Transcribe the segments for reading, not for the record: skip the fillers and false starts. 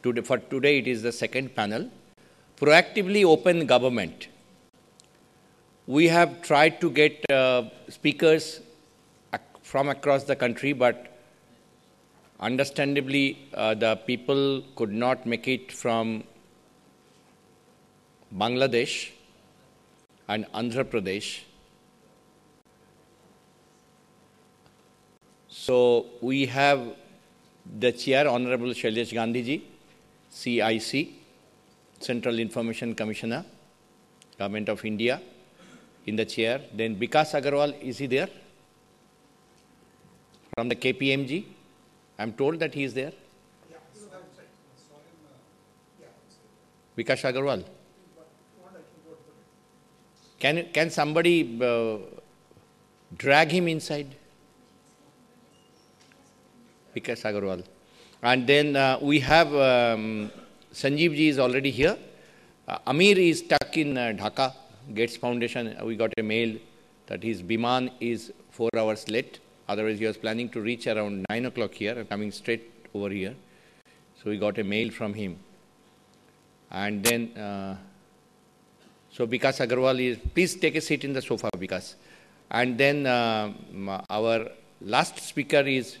For today, it is the second panel. Proactively open government. We have tried to get speakers from across the country, but understandably, the people could not make it from Bangladesh and Andhra Pradesh. So we have the chair, Honorable Shailesh Gandhi ji, CIC, Central Information Commissioner, Government of India, in the chair. Then Vikas Agarwal, is he there? From the KPMG? I'm told that he is there. Vikas Agarwal. Can somebody drag him inside? Vikas Agarwal. And then we have Sanjeev ji is already here. Amir is stuck in Dhaka, Gates Foundation. We got a mail that his Biman is 4 hours late. Otherwise, he was planning to reach around 9 o'clock here and coming straight over here. So we got a mail from him. And then, so Vikas Agarwal is, please take a seat in the sofa, Vikas. And then our last speaker is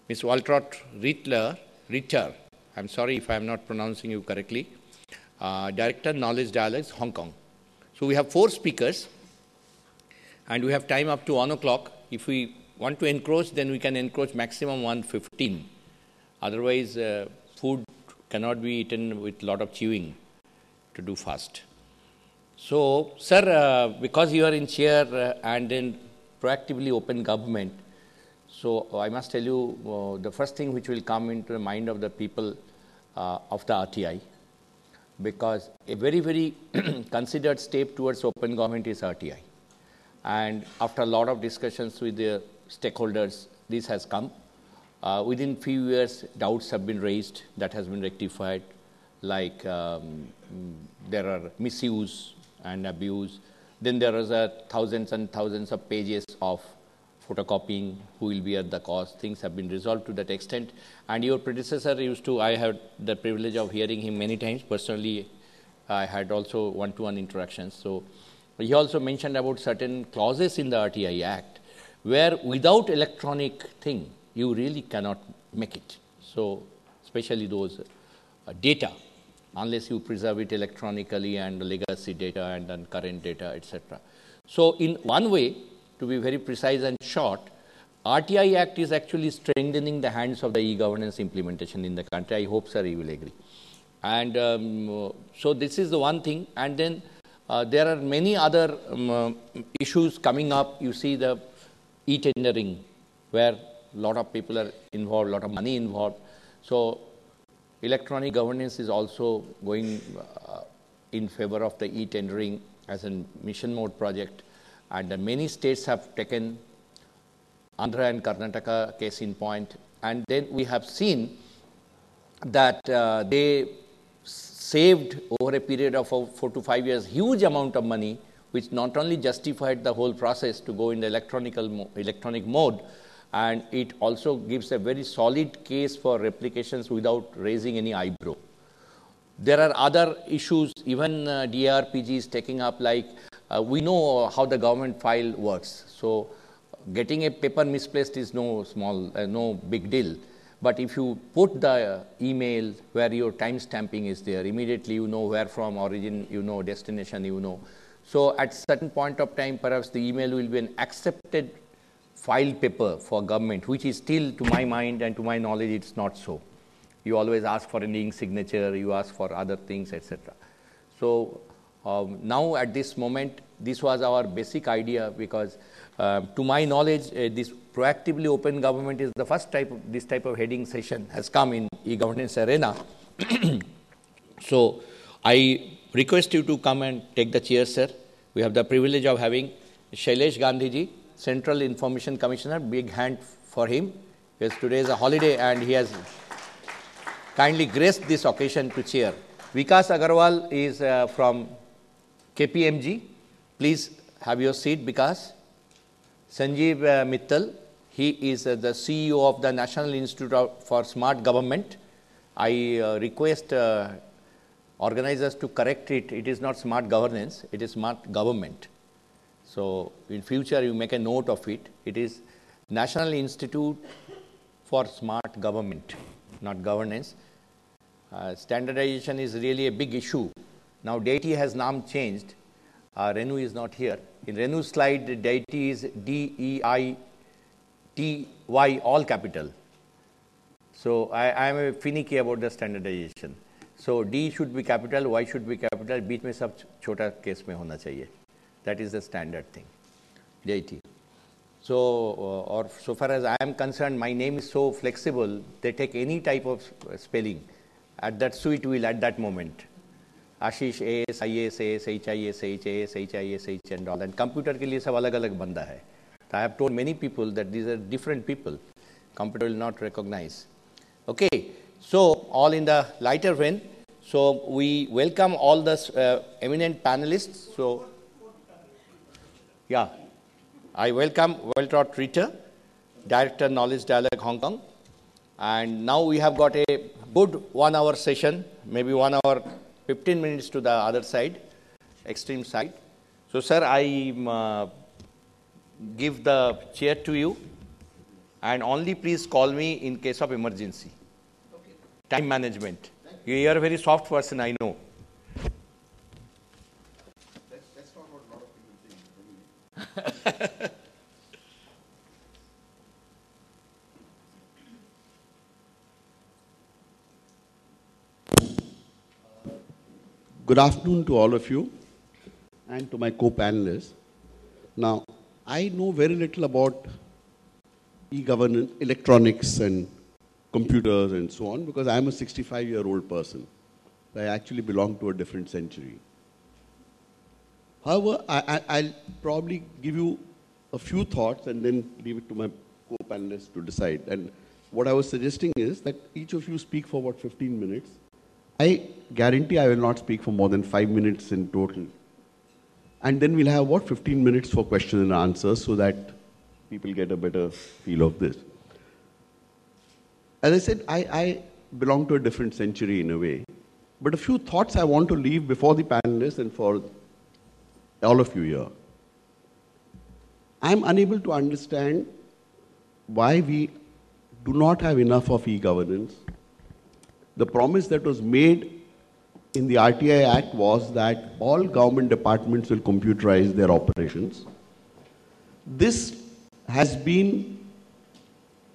Ms. Waltraud Ritter. I'm sorry if I'm not pronouncing you correctly. Director, Knowledge Dialogues, Hong Kong. So we have 4 speakers, and we have time up to 1 o'clock. If we want to encroach, then we can encroach maximum 1:15. Otherwise, food cannot be eaten with a lot of chewing to do fast. So, sir, because you are in chair and then proactively open government, so I must tell you the first thing which will come into the mind of the people of the RTI, because a very, very considered step towards open government is RTI. And after a lot of discussions with the stakeholders, this has come. Within few years, doubts have been raised, that has been rectified, like there are misuse and abuse. Then there is thousands and thousands of pages of photocopying, who will be at the cost. Things have been resolved to that extent. And your predecessor used to, I had the privilege of hearing him many times. Personally, I had also one-to-one interactions. So he also mentioned about certain clauses in the RTI Act, where without electronic thing, you really cannot make it. So especially those data, unless you preserve it electronically and legacy data and then current data, etc. So in one way, to be very precise and short, RTI Act is actually strengthening the hands of the e-governance implementation in the country. I hope, sir, you will agree. And so this is the one thing. And then there are many other issues coming up. You see the e-tendering, where a lot of people are involved, a lot of money involved. So electronic governance is also going in favor of the e-tendering as a mission mode project. And many states have taken, Andhra and Karnataka case in point. And then we have seen that they saved over a period of 4 to 5 years huge amount of money, which not only justified the whole process to go in the electronic mode, and it also gives a very solid case for replications without raising any eyebrow. There are other issues, even DARPG is taking up, like we know how the government file works. So getting a paper misplaced is no big deal. But if you put the email where your time stamping is there, immediately you know where from origin, you know destination, you know. So at certain point of time, perhaps the email will be an accepted file paper for government, which is still, to my mind and to my knowledge, it's not so. You always ask for an ink signature, you ask for other things, etc. So now at this moment, this was our basic idea, because to my knowledge, this proactively open government is the first this type of heading session has come in e-governance arena. So I request you to come and take the chair, sir. We have the privilege of having Shailesh Gandhi ji, Central Information Commissioner. Big hand for him. Yes, today is a holiday and he has kindly graced this occasion to chair. Vikas Agarwal is from KPMG. Please have your seat, Vikas. Sanjeev Mittal, he is the CEO of the National Institute for Smart Government, I request organizers to correct it. It is not smart governance, it is smart government. So in future you make a note of it. It is National Institute for Smart Government, not governance. Standardization is really a big issue. Now deity has name changed. Renu is not here. In Renu's slide, the deity is DEITY, all capital. So I am finicky about the standardization. So D should be capital, Y should be capital, बीच में सब छोटा case में होना चाहिए. That is the standard thing. deity. So, or so far as I am concerned, my name is so flexible, they take any type of spelling at that sweet wheel at that moment. Ashish AS, IAS, AS, HIS, HAS, HIS, H and all. And computer के लिए सब अलग-अलग बंदा है. I have told many people that these are different people. Computer will not recognize. Okay, so all in the lighter vein. So we welcome all the eminent panelists. So, yeah, I welcome well-taught Rita, Director Knowledge Dialogue Hong Kong. And now we have got a good 1 hour session, maybe 1 hour, 15 minutes to the other side, extreme side. So, sir, I give the chair to you, and only please call me in case of emergency. Okay. Time management. You are a very soft person, I know. That's not what a lot of people think. Good afternoon to all of you and to my co-panelists. Now, I know very little about e-governance, electronics and computers and so on because I'm a 65-year-old person. I actually belong to a different century. However, I'll probably give you a few thoughts and then leave it to my co-panelists to decide. And what I was suggesting is that each of you speak for about 15 minutes. I guarantee I will not speak for more than 5 minutes in total. And then we'll have about 15 minutes for questions and answers so that people get a better feel of this. As I said, I belong to a different century in a way. But a few thoughts I want to leave before the panelists and for all of you here. I'm unable to understand why we do not have enough of e-governance. The promise that was made in the RTI Act was that all government departments will computerize their operations. This has been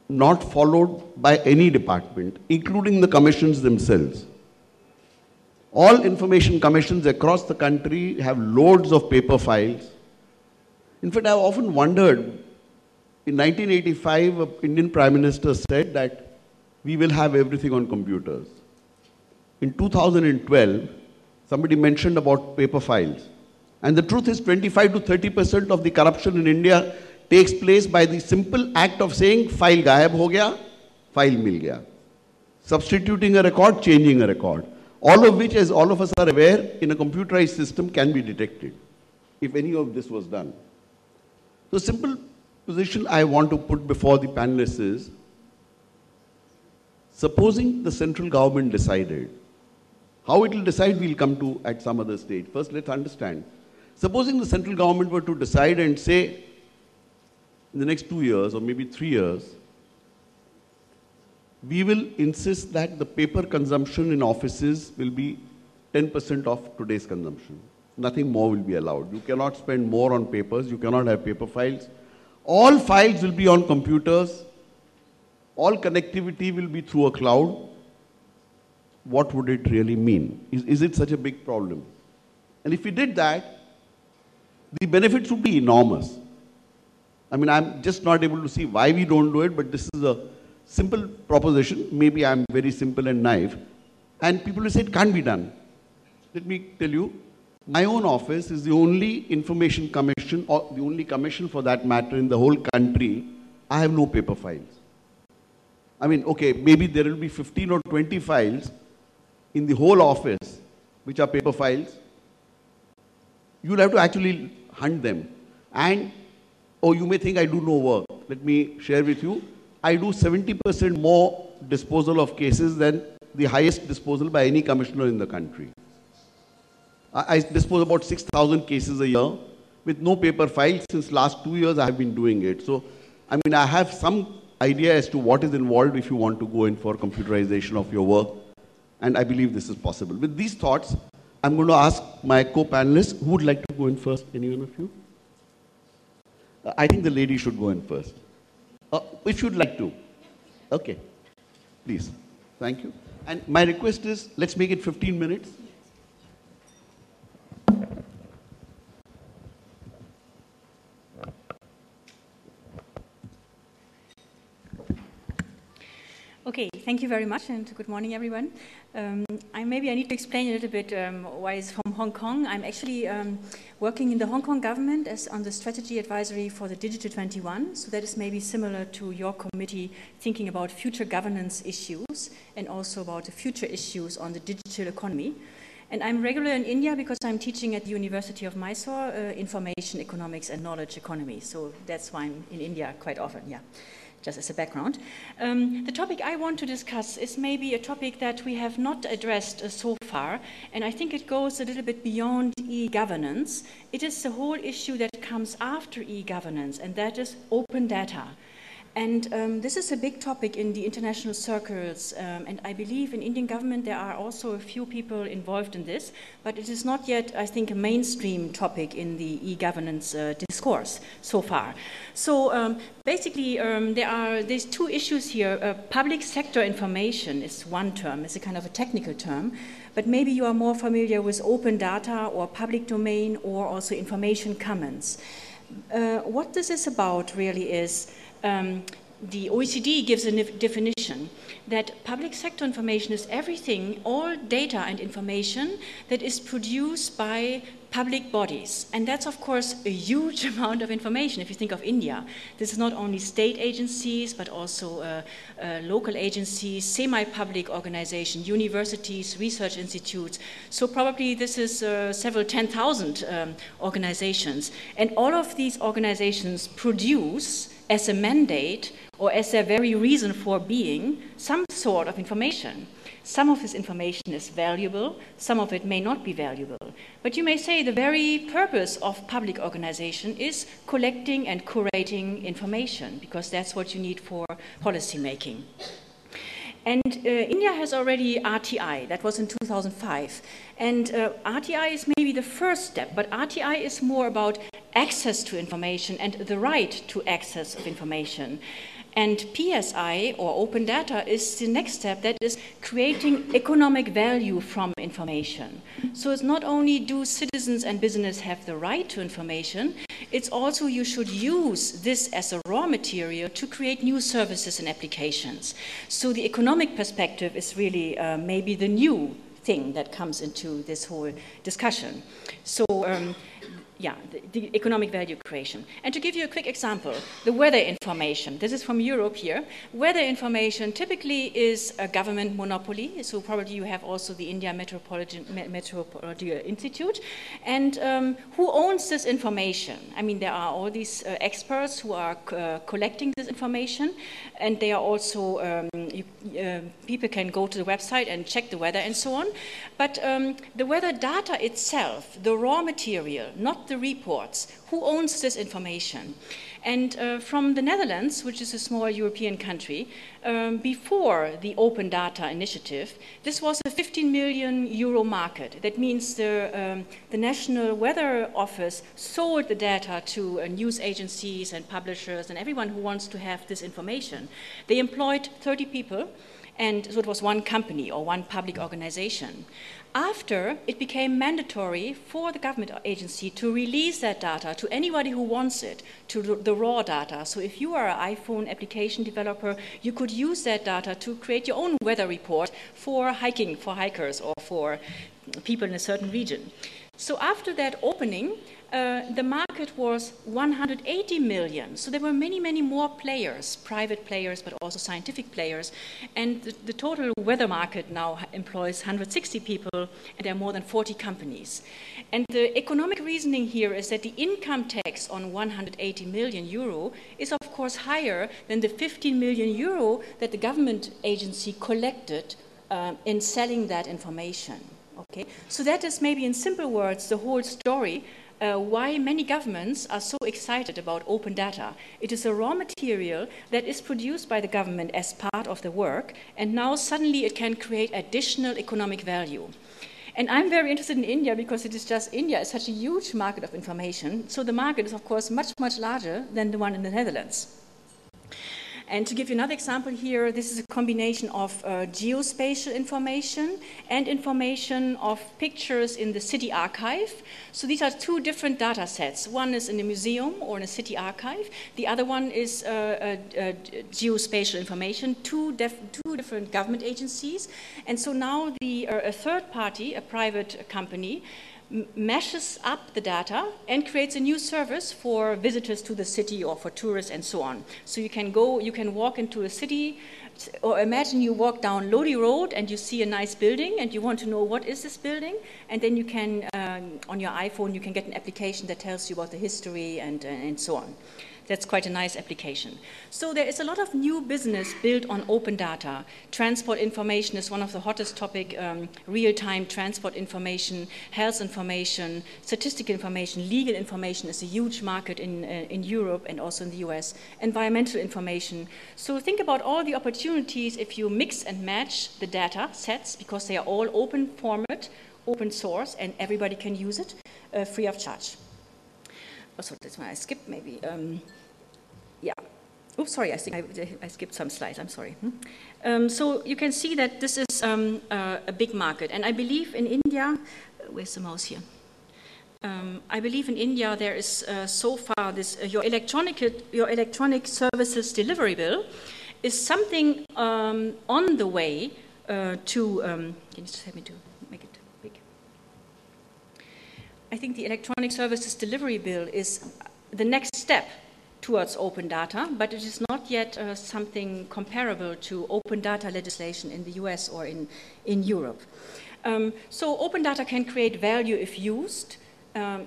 not followed by any department, including the commissions themselves. All information commissions across the country have loads of paper files. In fact, I've often wondered, in 1985, an Indian Prime Minister said that we will have everything on computers. In 2012, somebody mentioned about paper files. And the truth is 25 to 30% of the corruption in India takes place by the simple act of saying, file gayab ho gaya, file mil gaya. Substituting a record, changing a record. All of which, as all of us are aware, in a computerized system can be detected, if any of this was done. So simple position I want to put before the panelists is, supposing the central government decided, how it will decide we'll come to at some other stage. First, let's understand. Supposing the central government were to decide and say, in the next 2 years or maybe 3 years, we will insist that the paper consumption in offices will be 10% of today's consumption. Nothing more will be allowed. You cannot spend more on papers. You cannot have paper files. All files will be on computers. All connectivity will be through a cloud. What would it really mean? Is it such a big problem? And if we did that, the benefits would be enormous. I mean, I'm just not able to see why we don't do it, but this is a simple proposition. Maybe I'm very simple and naive. And people will say it can't be done. Let me tell you, my own office is the only information commission, or the only commission for that matter in the whole country. I have no paper files. I mean, okay, maybe there will be 15 or 20 files in the whole office, which are paper files. You'll have to actually hunt them. And, oh, you may think I do no work. Let me share with you. I do 70% more disposal of cases than the highest disposal by any commissioner in the country. I dispose about 6,000 cases a year with no paper files. Since last 2 years, I have been doing it. So, I mean, I have some idea as to what is involved if you want to go in for computerization of your work. And I believe this is possible. With these thoughts, I'm going to ask my co-panelists, who would like to go in first? Any one of you? I think the lady should go in first. If you'd like to. Okay. Please. Thank you. And my request is, let's make it 15 minutes. Okay, thank you very much, and good morning, everyone. Maybe I need to explain a little bit why it's from Hong Kong. I'm actually working in the Hong Kong government as on the strategy advisory for the Digital 21. So that is maybe similar to your committee thinking about future governance issues and also about the future issues on the digital economy. And I'm regular in India because I'm teaching at the University of Mysore, Information Economics and Knowledge Economy. So that's why I'm in India quite often, yeah. Just as a background. The topic I want to discuss is maybe a topic that we have not addressed so far, and I think it goes a little bit beyond e-governance. It is the whole issue that comes after e-governance, and that is open data. And this is a big topic in the international circles, and I believe in Indian government there are also a few people involved in this, but it is not yet, I think, a mainstream topic in the e-governance discourse so far. So basically there's two issues here. Public sector information is one term, it's a kind of a technical term, but maybe you are more familiar with open data or public domain or also information commons. What this is about really is the OECD gives a definition that public sector information is everything, all data and information that is produced by public bodies. And that's, of course, a huge amount of information. If you think of India, this is not only state agencies, but also local agencies, semi-public organizations, universities, research institutes. So probably this is several 10,000 organizations. And all of these organizations produce as a mandate or as their very reason for being some sort of information. Some of this information is valuable, some of it may not be valuable. But you may say the very purpose of public organization is collecting and curating information, because that's what you need for policy making. And India has already RTI, that was in 2005. And RTI is maybe the first step, but RTI is more about access to information and the right to access of information. And PSI, or open data, is the next step, that is creating economic value from information. So it's not only do citizens and business have the right to information, it's also you should use this as a raw material to create new services and applications. So the economic perspective is really maybe the new thing that comes into this whole discussion. So yeah, the economic value creation. And to give you a quick example, the weather information. This is from Europe here. Weather information typically is a government monopoly, so probably you have also the India Meteorological Institute. And who owns this information? I mean, there are all these experts who are collecting this information, and they are also, people can go to the website and check the weather and so on. But the weather data itself, the raw material, not the reports, who owns this information? And from the Netherlands, which is a small European country, before the Open Data Initiative, this was a 15 million euro market. That means the National Weather Office sold the data to news agencies and publishers and everyone who wants to have this information. They employed 30 people, and so it was one company or one public organization. After, it became mandatory for the government agency to release that data to anybody who wants it, to the raw data. So if you are an iPhone application developer, you could use that data to create your own weather report for hiking, for hikers, or for people in a certain region. So after that opening, the market was 180 million. So there were many, many more players, private players, but also scientific players. And the total weather market now employs 160 people, and there are more than 40 companies. And the economic reasoning here is that the income tax on 180 million euro is, of course, higher than the 15 million euro that the government agency collected in selling that information. Okay, so that is maybe in simple words the whole story. Why many governments are so excited about open data. It is a raw material that is produced by the government as part of the work, and now suddenly it can create additional economic value. And I'm very interested in India because it is just India is such a huge market of information. So the market is, of course, much, much larger than the one in the Netherlands. And to give you another example here, this is a combination of geospatial information and information of pictures in the city archive. So these are two different data sets. One is in a museum or in a city archive. The other one is geospatial information, two different government agencies. And so now a third party, a private company, mashes up the data and creates a new service for visitors to the city or for tourists and so on. So you can walk into a city, or imagine you walk down Lodi Road and you see a nice building and you want to know what is this building, and then you can, on your iPhone, you can get an application that tells you about the history and so on. That's quite a nice application. So there is a lot of new business built on open data. Transport information is one of the hottest topics, real-time transport information, health information, statistical information, legal information is a huge market in Europe and also in the US, environmental information. So think about all the opportunities if you mix and match the data sets, because they are all open format, open source, and everybody can use it free of charge. Oh, so that's why I skipped maybe. Yeah. Oops, sorry, I think I skipped some slides. I'm sorry. So you can see that this is a big market. And I believe in India, where's the mouse here? I believe in India there is so far this, your electronic services delivery bill is something on the way to, can you just help me to make it big? I think the electronic services delivery bill is the next step towards open data, but it is not yet something comparable to open data legislation in the US or in Europe. So open data can create value if used.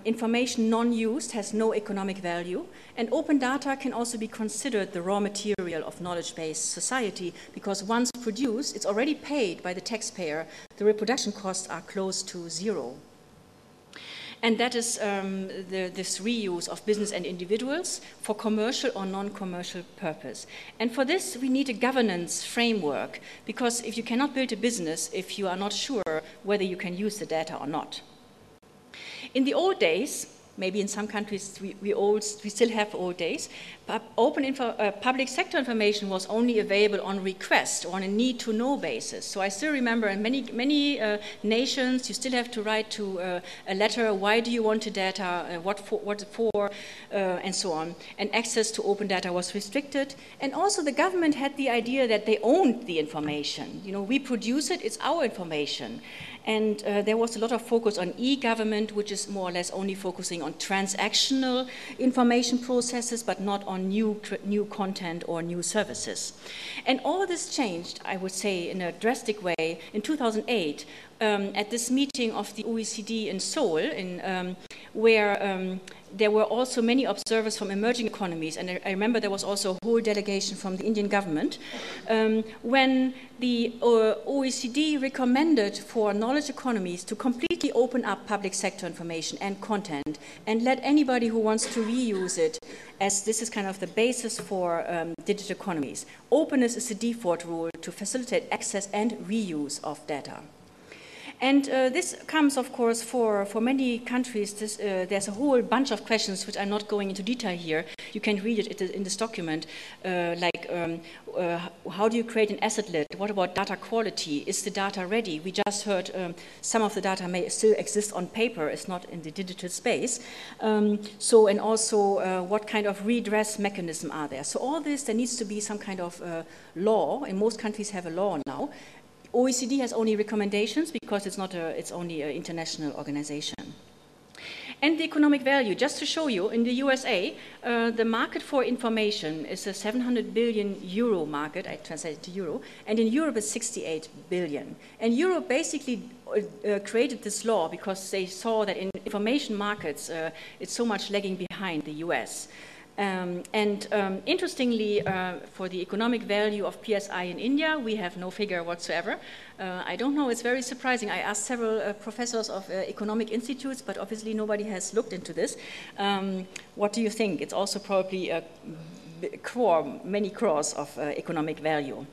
Information non-used has no economic value, and open data can also be considered the raw material of knowledge-based society, because once produced, it's already paid by the taxpayer. The reproduction costs are close to zero. And that is this reuse of business and individuals for commercial or non-commercial purpose. And for this, we need a governance framework, because if you cannot build a business if you are not sure whether you can use the data or not. In the old days, maybe in some countries we still have old days, but public sector information was only available on request or on a need-to-know basis. So I still remember in many nations you still have to write to a letter, why do you want the data, what for, and so on. And access to open data was restricted. And also the government had the idea that they owned the information. You know, we produce it, it's our information. And there was a lot of focus on e-government, which is more or less only focusing on transactional information processes, but not on new content or new services. And all this changed, I would say, in a drastic way in 2008 at this meeting of the OECD in Seoul, where there were also many observers from emerging economies, and I remember there was also a whole delegation from the Indian government, when the OECD recommended for knowledge economies to completely open up public sector information and content and let anybody who wants to reuse it, as this is kind of the basis for digital economies. Openness is the default rule to facilitate access and reuse of data. And this comes, of course, for many countries. There's a whole bunch of questions which I'm not going into detail here. You can read it in this document, how do you create an asset list? What about data quality? Is the data ready? We just heard some of the data may still exist on paper. It's not in the digital space. And also what kind of redress mechanism are there? So all this, there needs to be some kind of law. And most countries have a law now. OECD has only recommendations because it's only an international organization. And the economic value, just to show you, in the USA, the market for information is a 700 billion euro market, I translate it to euro, and in Europe it's 68 billion. And Europe basically created this law because they saw that in information markets it's so much lagging behind the US. Interestingly, for the economic value of PSI in India, we have no figure whatsoever. I don't know, it's very surprising. I asked several professors of economic institutes, but obviously nobody has looked into this. What do you think? It's also probably a many crores of economic value.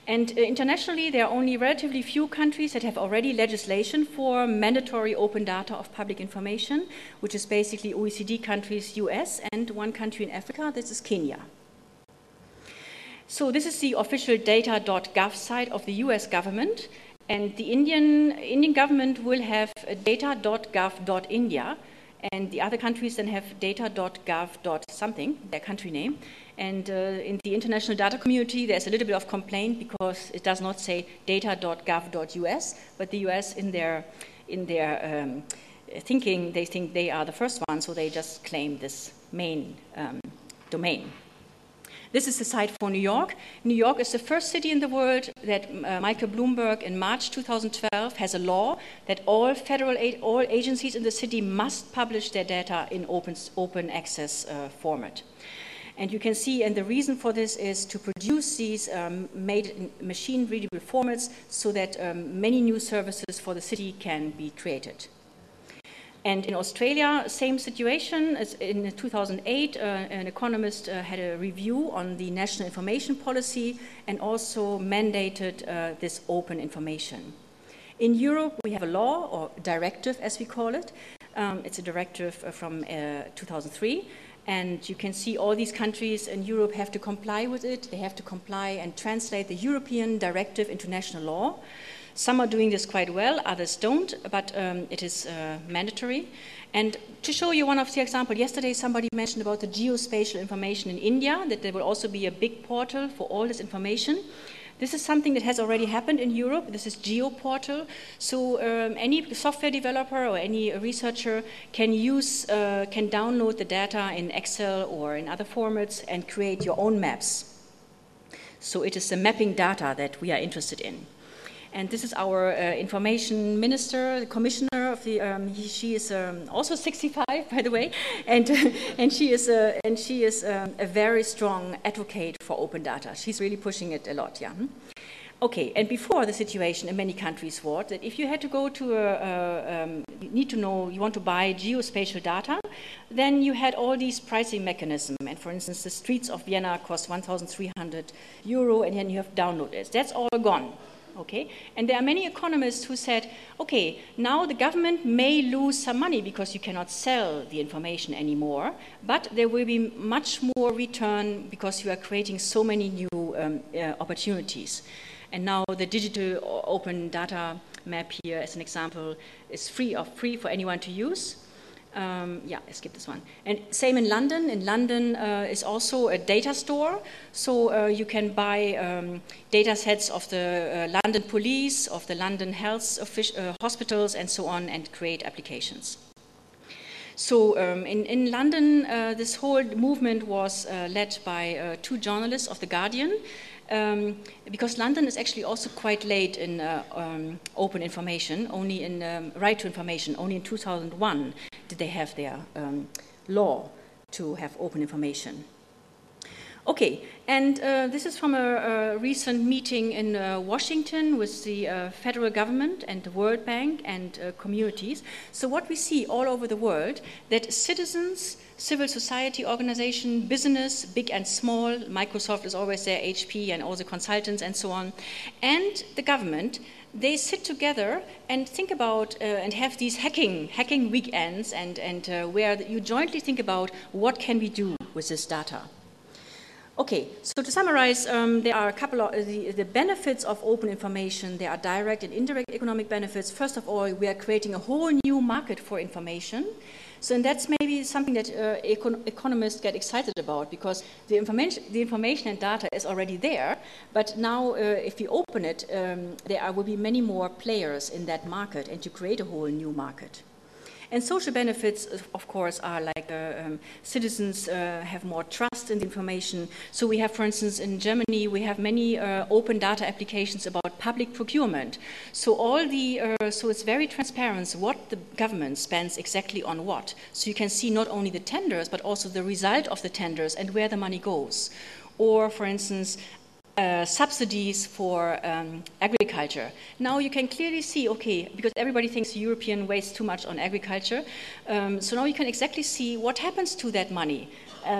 And internationally, there are only relatively few countries that have already legislation for mandatory open data of public information, which is basically OECD countries, US, and one country in Africa, this is Kenya. So this is the official data.gov site of the US government, and the Indian government will have data.gov.india, and the other countries then have data.gov.something, their country name. And in the international data community, there's a little bit of complaint because it does not say data.gov.us, but the US in their thinking, they think they are the first one, so they just claim this main domain. This is the site for New York. New York is the first city in the world that Michael Bloomberg in March 2012 has a law that all all agencies in the city must publish their data in open access format. And you can see, and the reason for this is to produce these made in machine-readable formats so that many new services for the city can be created. And in Australia, same situation. As in 2008, an economist had a review on the national information policy and also mandated this open information. In Europe, we have a law, or directive as we call it. It's a directive from 2003. And you can see all these countries in Europe have to comply with it. They have to comply and translate the European directive into national law. Some are doing this quite well, others don't, but it is mandatory. And to show you one of the examples, yesterday somebody mentioned about the geospatial information in India, that there will also be a big portal for all this information. This is something that has already happened in Europe. This is GeoPortal. So any software developer or any researcher can download the data in Excel or in other formats and create your own maps. So it is the mapping data that we are interested in. And this is our information minister, the commissioner of the. She is also 65, by the way, and she is a very strong advocate for open data. She's really pushing it a lot, yeah. Okay, and before the situation in many countries was that if you had to go to you want to buy geospatial data, then you had all these pricing mechanisms. And for instance, the streets of Vienna cost 1,300 euro, and then you have download it. That's all gone. Okay, and there are many economists who said, okay, now the government may lose some money because you cannot sell the information anymore, but there will be much more return because you are creating so many new opportunities. And now the digital open data map here, as an example, is free for anyone to use. Yeah, I skipped this one. And same in London. In London is also a data store. So you can buy data sets of the London police, of the London health hospitals, and so on, and create applications. So in London, this whole movement was led by two journalists of The Guardian, because London is actually also quite late in open information, only in right to information. Only in 2001 did they have their law to have open information. Okay, and this is from a recent meeting in Washington with the federal government and the World Bank and communities. So what we see all over the world, that citizens, civil society organization, business, big and small, Microsoft is always there, HP and all the consultants and so on, and the government, they sit together and think about and have these hacking weekends and where you jointly think about what can we do with this data. Okay, so to summarize, there are a couple of the benefits of open information. There are direct and indirect economic benefits. First of all, we are creating a whole new market for information. So and that's maybe something that economists get excited about, because the information and data is already there. But now, if you open it, there will be many more players in that market, and you create a whole new market. And social benefits, of course, are like citizens have more trust trust in the information. So we have, for instance, in Germany, we have many open data applications about public procurement. So so it's very transparent what the government spends exactly on what. So you can see not only the tenders, but also the result of the tenders and where the money goes. Or, for instance, subsidies for agriculture. Now you can clearly see, okay, because everybody thinks European wastes too much on agriculture, so now you can exactly see what happens to that money,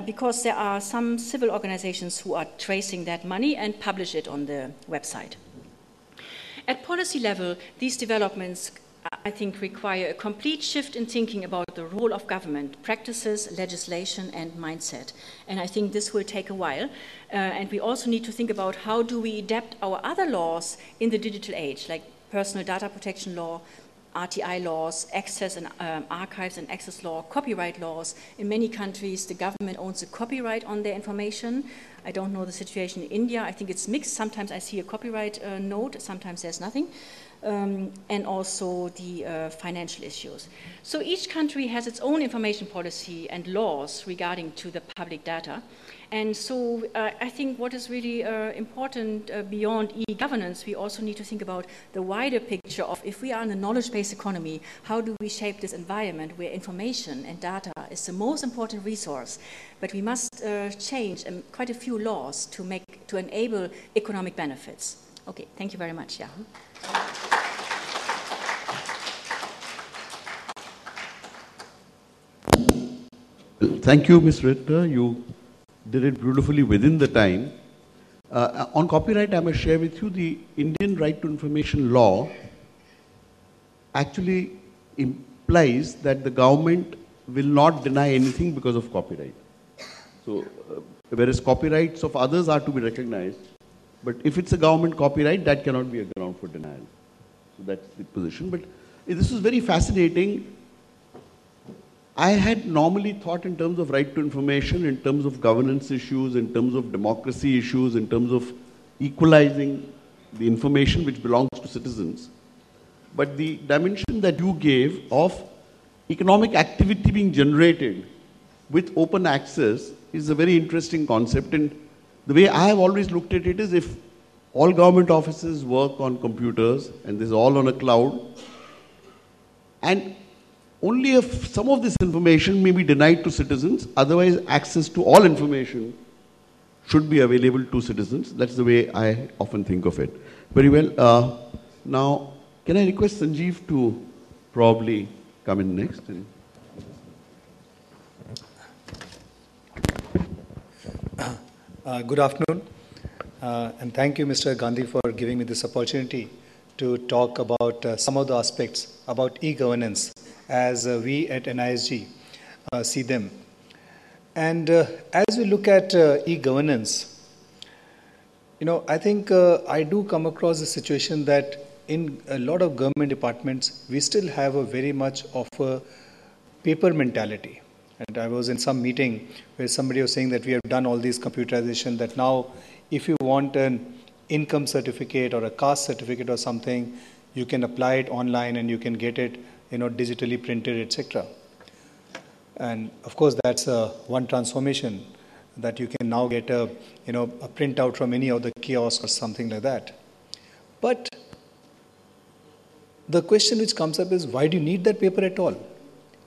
because there are some civil organizations who are tracing that money and publish it on the website. At policy level, these developments, I think, require a complete shift in thinking about the role of government, practices, legislation, and mindset. And I think this will take a while. And we also need to think about how do we adapt our other laws in the digital age, like personal data protection law, RTI laws, access and archives and access law, copyright laws. In many countries, the government owns the copyright on their information. I don't know the situation in India. I think it's mixed. Sometimes I see a copyright note, sometimes there's nothing. And also the financial issues. So each country has its own information policy and laws regarding to the public data. And so I think what is really important beyond e-governance, we also need to think about the wider picture of if we are in a knowledge-based economy, how do we shape this environment where information and data is the most important resource? But we must change quite a few laws to enable economic benefits. Okay, thank you very much. Yeah. Thank you, Ms. Ritter. You did it beautifully within the time. On copyright, I must share with you the Indian Right to Information law actually implies that the government will not deny anything because of copyright. So, whereas copyrights of others are to be recognized, but if it's a government copyright, that cannot be a ground for denial. So that's the position. But this is very fascinating. I had normally thought in terms of right to information, in terms of governance issues, in terms of democracy issues, in terms of equalizing the information which belongs to citizens. But the dimension that you gave of economic activity being generated with open access is a very interesting concept. And the way I have always looked at it is if all government offices work on computers and this is all on a cloud, and only if some of this information may be denied to citizens, otherwise access to all information should be available to citizens. That's the way I often think of it. Very well. Now, can I request Sanjeev to probably come in next? Good afternoon, and thank you, Mr. Gandhi, for giving me this opportunity to talk about some of the aspects about e-governance as we at NISG see them. And as we look at e-governance, I think I do come across a situation that in a lot of government departments, we still have a very much of a paper mentality. And I was in some meeting where somebody was saying that we have done all these computerization, that now if you want an income certificate or a caste certificate or something, you can apply it online and you can get it, digitally printed, etc. And of course, that's one transformation, that you can now get a printout from any other kiosk or something like that. But the question which comes up is, why do you need that paper at all?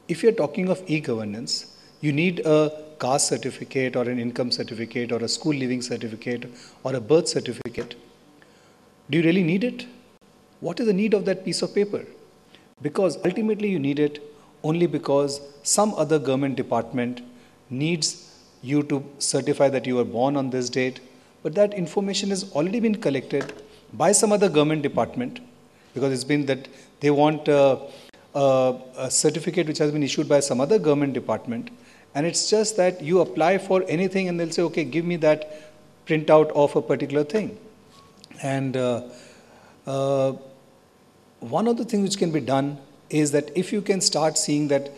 If you're talking of e-governance, you need a caste certificate or an income certificate or a school leaving certificate or a birth certificate. Do you really need it? What is the need of that piece of paper? Because ultimately you need it only because some other government department needs you to certify that you were born on this date, but that information has already been collected by some other government department, because it's been that they want a certificate which has been issued by some other government department, and it's just that you apply for anything and they'll say, okay, give me that printout of a particular thing. And one of the things which can be done is that if you can start seeing that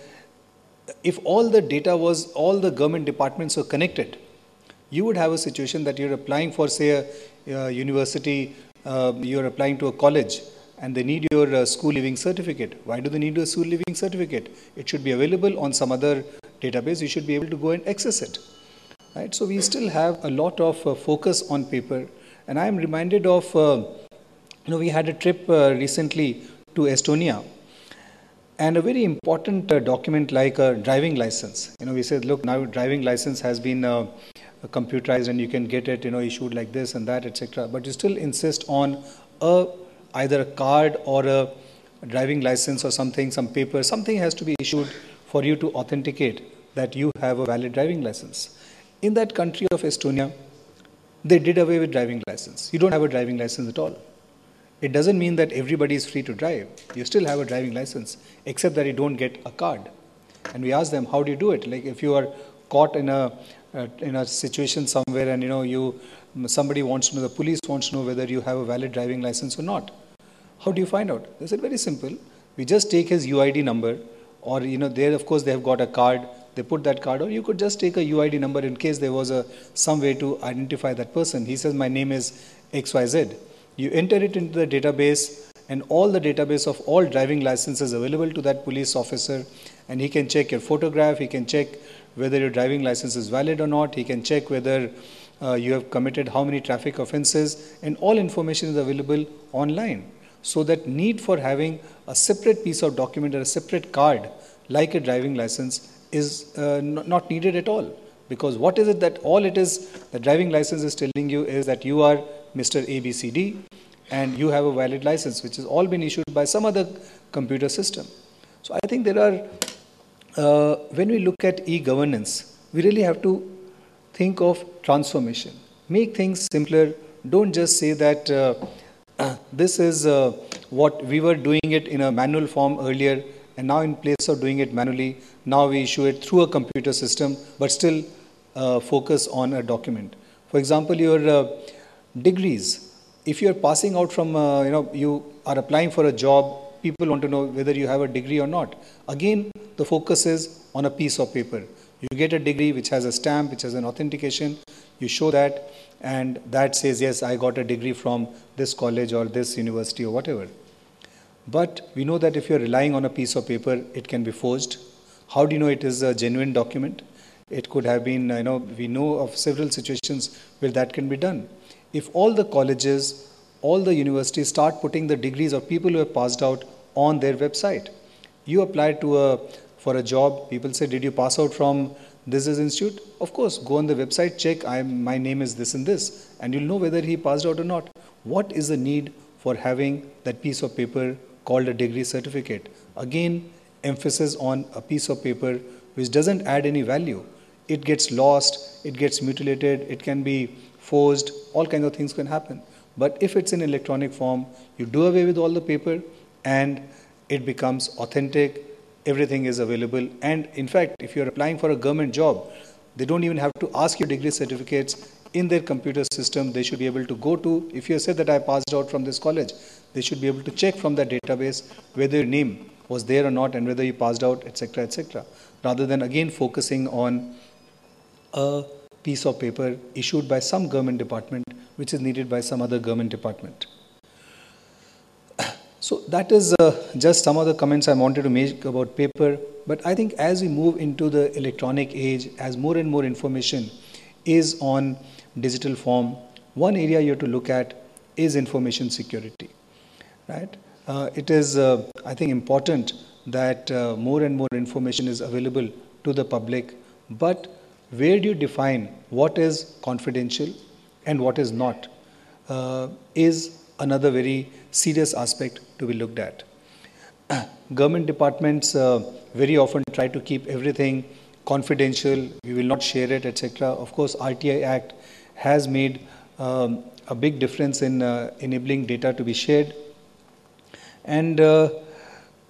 if all the data all the government departments were connected, you would have a situation that you're applying for, say, a university, you're applying to a college, and they need your school leaving certificate. Why do they need a school leaving certificate? It should be available on some other database. You should be able to go and access it. right? So we still have a lot of focus on paper. And I am reminded of, we had a trip recently to Estonia, and a very important document like a driving license. We said, look, now driving license has been computerized and you can get it, issued like this and that, etc. But you still insist on either a card or a driving license or something, some paper, something has to be issued for you to authenticate that you have a valid driving license. In that country of Estonia, they did away with driving license. You don't have a driving license at all. It doesn't mean that everybody is free to drive. You still have a driving license, except that you don't get a card. And we ask them, how do you do it? Like if you are caught in a situation somewhere and somebody wants to know, the police wants to know whether you have a valid driving license or not. How do you find out? They said, very simple. We just take his UID number, or there of course they have got a card. They put that card, or you could just take a UID number in case there was some way to identify that person. He says, my name is XYZ. You enter it into the database, and all the database of all driving licenses available to that police officer, and he can check your photograph, he can check whether your driving license is valid or not, he can check whether you have committed how many traffic offenses, and all information is available online. So that need for having a separate piece of document or a separate card like a driving license is not needed at all. Because what is it that all it is, the driving license is telling you is that you are Mr. ABCD and you have a valid license, which has all been issued by some other computer system. So I think there are, when we look at e-governance, we really have to think of transformation. Make things simpler. Don't just say that this is what we were doing it in a manual form earlier, and now in place of doing it manually, now we issue it through a computer system, but still focus on a document. For example, your degrees. If you are passing out from, you are applying for a job, people want to know whether you have a degree or not. Again, the focus is on a piece of paper. You get a degree which has a stamp, which has an authentication, you show that, and that says, yes, I got a degree from this college or this university or whatever. But we know that if you're relying on a piece of paper, it can be forged. How do you know it is a genuine document? It could have been, we know of several situations where that can be done. If all the colleges, all the universities start putting the degrees of people who have passed out on their website. You apply for a job, people say, did you pass out from this institute? Of course, go on the website, check, my name is this and this, and you'll know whether he passed out or not. What is the need for having that piece of paper called a degree certificate? Again, emphasis on a piece of paper which doesn't add any value. It gets lost, it gets mutilated, it can be forged, all kinds of things can happen. But if it's in electronic form, you do away with all the paper and it becomes authentic, everything is available. And in fact, if you're applying for a government job, they don't even have to ask you degree certificates. In their computer system, they should be able to go to, if you said that I passed out from this college, they should be able to check from that database whether your name was there or not and whether you passed out, etc., etc. Rather than again focusing on a piece of paper issued by some government department which is needed by some other government department. So that is just some of the comments I wanted to make about paper. But I think as we move into the electronic age, as more and more information is on digital form, one area you have to look at is information security. Right? It is, I think, important that more and more information is available to the public. But where do you define what is confidential and what is not is another very serious aspect to be looked at. Government departments very often try to keep everything confidential, we will not share it, etc. Of course, RTI Act has made a big difference in enabling data to be shared. And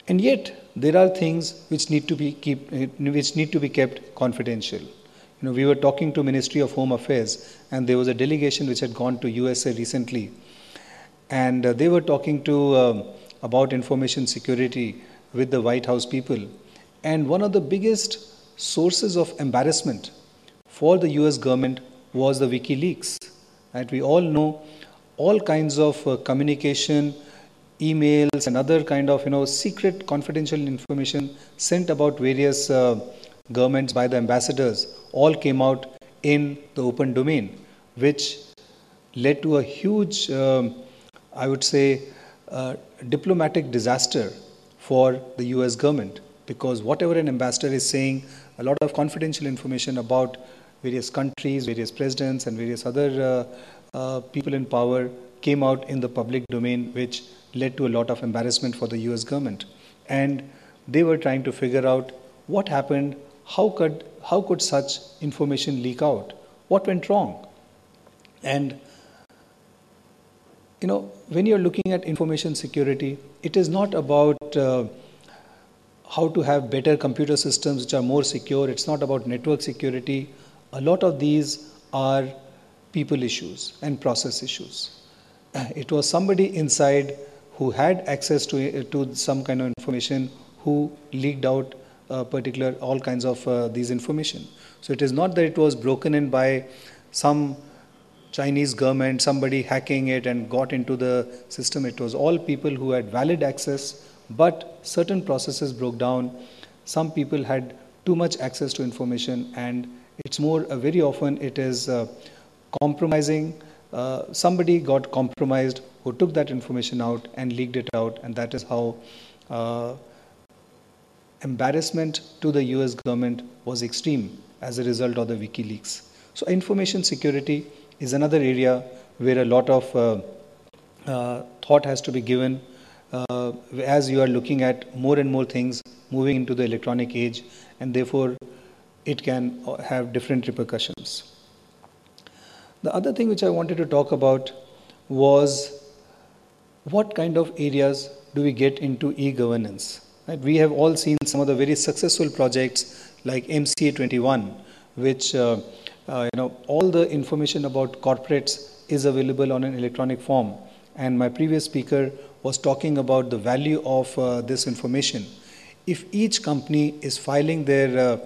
yet, there are things which need to be kept confidential. We were talking to Ministry of Home Affairs, and there was a delegation which had gone to USA recently, and they were talking to about information security with the White House people. And one of the biggest sources of embarrassment for the US government was the WikiLeaks. Right? We all know all kinds of communication, emails and other kind of secret confidential information sent about various governments by the ambassadors all came out in the open domain, which led to a huge, I would say, diplomatic disaster for the US government, because whatever an ambassador is saying, a lot of confidential information about various countries, various presidents, and various other people in power came out in the public domain, which led to a lot of embarrassment for the US government. And they were trying to figure out what happened, how could such information leak out, what went wrong. And when you're looking at information security, it is not about how to have better computer systems which are more secure. It's not about network security. A lot of these are people issues and process issues. It was somebody inside who had access to some kind of information who leaked out all kinds of these information. So it is not that it was broken in by some Chinese government, somebody hacking it and got into the system. It was all people who had valid access, but certain processes broke down. Some people had too much access to information, and it's very often it is compromising. Somebody got compromised who took that information out and leaked it out, and that is how embarrassment to the US government was extreme as a result of the WikiLeaks. So information security is another area where a lot of thought has to be given as you are looking at more and more things moving into the electronic age, and therefore it can have different repercussions. The other thing which I wanted to talk about was what kind of areas do we get into e-governance. Right? We have all seen some of the very successful projects like MCA 21, which all the information about corporates is available on an electronic form. And my previous speaker was talking about the value of this information. If each company is filing their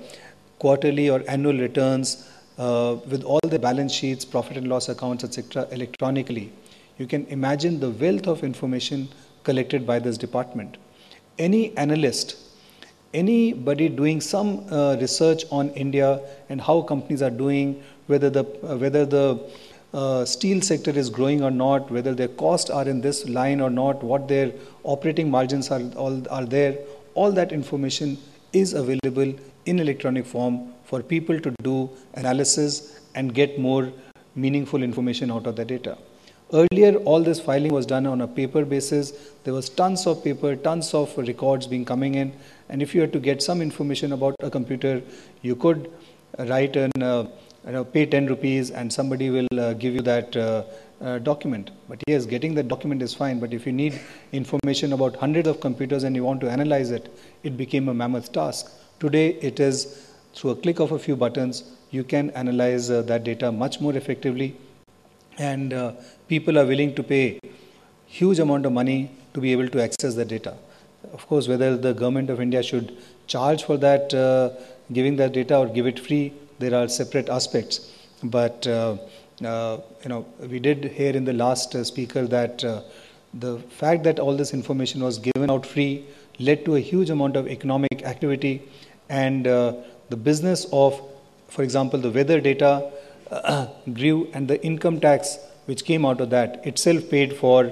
quarterly or annual returns with all the balance sheets, profit and loss accounts, etc., electronically, you can imagine the wealth of information collected by this department. Any analyst, anybody doing some research on India and how companies are doing, whether the steel sector is growing or not, whether their costs are in this line or not, what their operating margins are there, all that information is available in electronic form for people to do analysis and get more meaningful information out of the data. Earlier, all this filing was done on a paper basis. There was tons of paper, tons of records being coming in. And if you had to get some information about a computer, you could write pay 10 rupees and somebody will give you that document. But yes, getting that document is fine. But if you need information about hundreds of computers and you want to analyze it, it became a mammoth task. Today, it is through a click of a few buttons, you can analyze that data much more effectively. And people are willing to pay huge amount of money to be able to access the data. Of course, whether the government of India should charge for that, giving that data, or give it free, there are separate aspects. But we did hear in the last speaker that the fact that all this information was given out free led to a huge amount of economic activity, and the business of, for example, the weather data grew, and the income tax which came out of that itself paid for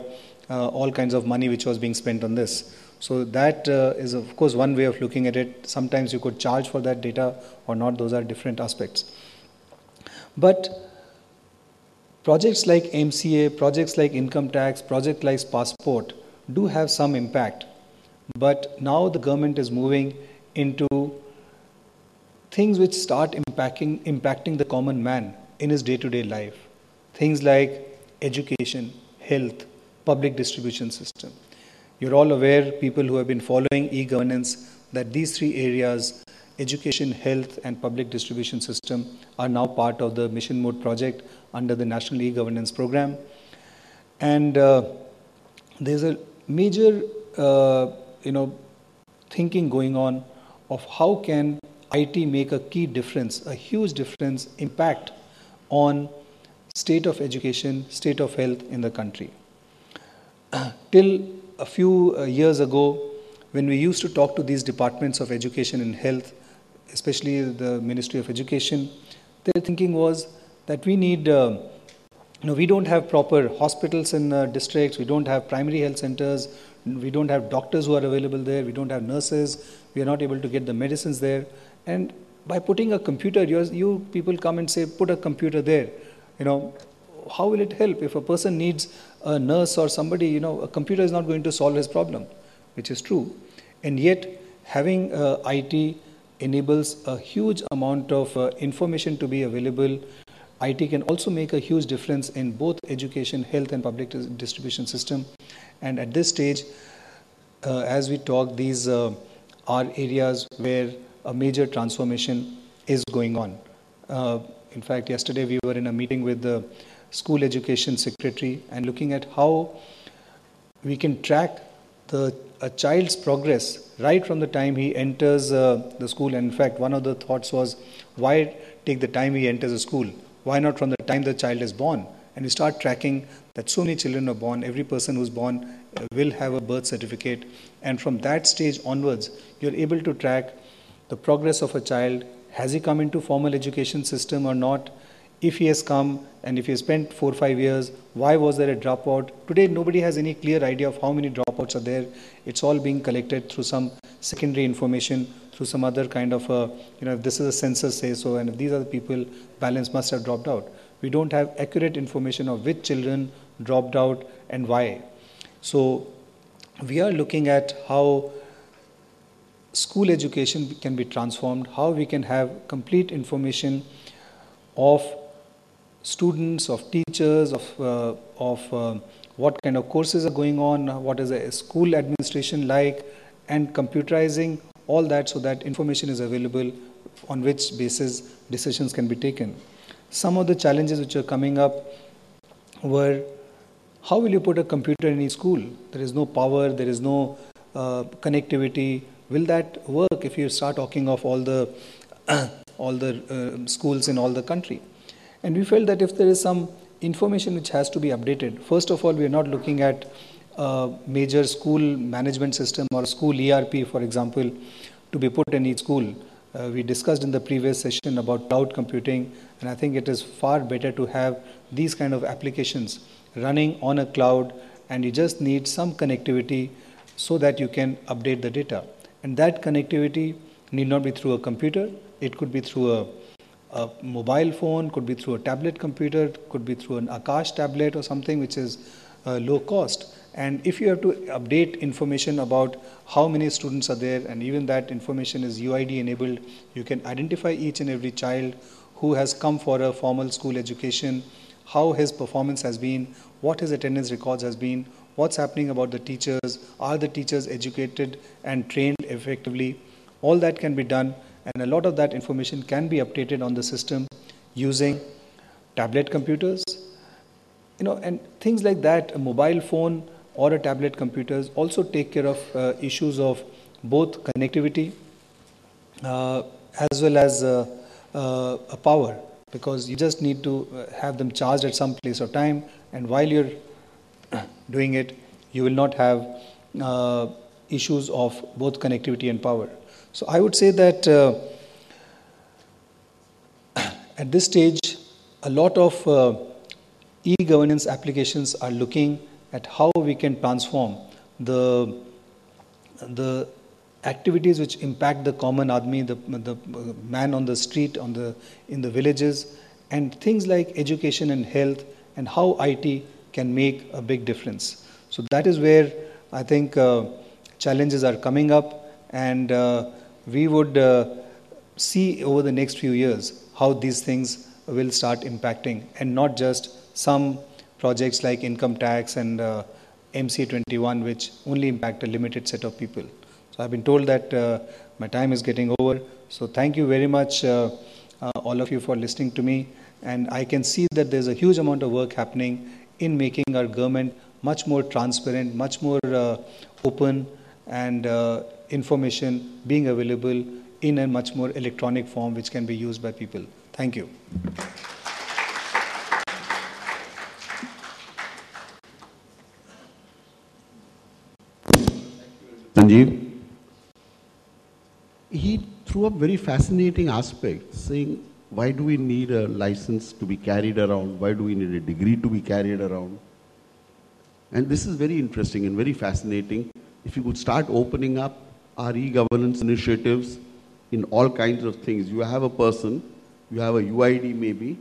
all kinds of money which was being spent on this. So that is of course one way of looking at it. Sometimes you could charge for that data or not. Those are different aspects. But projects like MCA, projects like income tax, projects like passport do have some impact. But now the government is moving into things which start impacting the common man in his day-to-day life. Things like education, health, public distribution system. You're all aware, people who have been following e-governance, that these three areas, education, health, and public distribution system, are now part of the Mission Mode project under the National E-Governance Program. And there's a major, thinking going on of how can IT make a key difference, a huge difference, impact on state of education, state of health in the country. Till a few years ago, when we used to talk to these departments of education and health, especially the Ministry of Education, their thinking was that we need, we don't have proper hospitals in districts, we don't have primary health centers, we don't have doctors who are available there, we don't have nurses, we are not able to get the medicines there. And by putting a computer, you people come and say, put a computer there. How will it help? If a person needs a nurse or somebody, a computer is not going to solve his problem, which is true. And yet, having IT enables a huge amount of information to be available. IT can also make a huge difference in both education, health, and public distribution system. And at this stage, as we talk, these are areas where a major transformation is going on. In fact, yesterday we were in a meeting with the school education secretary and looking at how we can track a child's progress right from the time he enters the school. And in fact, one of the thoughts was, why take the time he enters a school? Why not from the time the child is born? And we start tracking that so many children are born. Every person who's born will have a birth certificate. And from that stage onwards, you're able to track the progress of a child. Has he come into formal education system or not? If he has come and if he has spent 4 or 5 years, why was there a dropout? Today, nobody has any clear idea of how many dropouts are there. It's all being collected through some secondary information, through some other kind of, if this is a census say so, and if these are the people, balance must have dropped out. We don't have accurate information of which children dropped out and why. So we are looking at how school education can be transformed, how we can have complete information of students, of teachers, of what kind of courses are going on, what is a school administration like, and computerizing all that so that information is available on which basis decisions can be taken. Some of the challenges which are coming up were, how will you put a computer in any school? There is no power, there is no connectivity. Will that work if you start talking of all the schools in all the country? And we felt that if there is some information which has to be updated, first of all, we are not looking at a major school management system or school ERP, for example, to be put in each school. We discussed in the previous session about cloud computing, and I think it is far better to have these kind of applications running on a cloud, and you just need some connectivity so that you can update the data. And that connectivity need not be through a computer. It could be through a mobile phone, could be through a tablet computer, could be through an Akash tablet or something which is low cost. And if you have to update information about how many students are there, and even that information is UID enabled, you can identify each and every child who has come for a formal school education, how his performance has been, what his attendance records has been, what's happening about the teachers, are the teachers educated and trained effectively. All that can be done, and a lot of that information can be updated on the system using tablet computers, and things like that. A mobile phone or a tablet computers also take care of issues of both connectivity as well as a power, because you just need to have them charged at some place or time, and while you're doing it, you will not have issues of both connectivity and power. So I would say that at this stage, a lot of e-governance applications are looking at how we can transform the activities which impact the common admi, the man on the street, in the villages, and things like education and health, and how IT can make a big difference. So that is where I think challenges are coming up, and we would see over the next few years how these things will start impacting, and not just some projects like income tax and MC21, which only impact a limited set of people. So I've been told that my time is getting over. So thank you very much, all of you, for listening to me. And I can see that there's a huge amount of work happening in making our government much more transparent, much more open, and information being available in a much more electronic form which can be used by people. Thank you. Sanjeev, he threw up very fascinating aspects, saying why do we need a license to be carried around? Why do we need a degree to be carried around? And this is very interesting and very fascinating. If you could start opening up our e-governance initiatives in all kinds of things. You have a person, you have a UID maybe,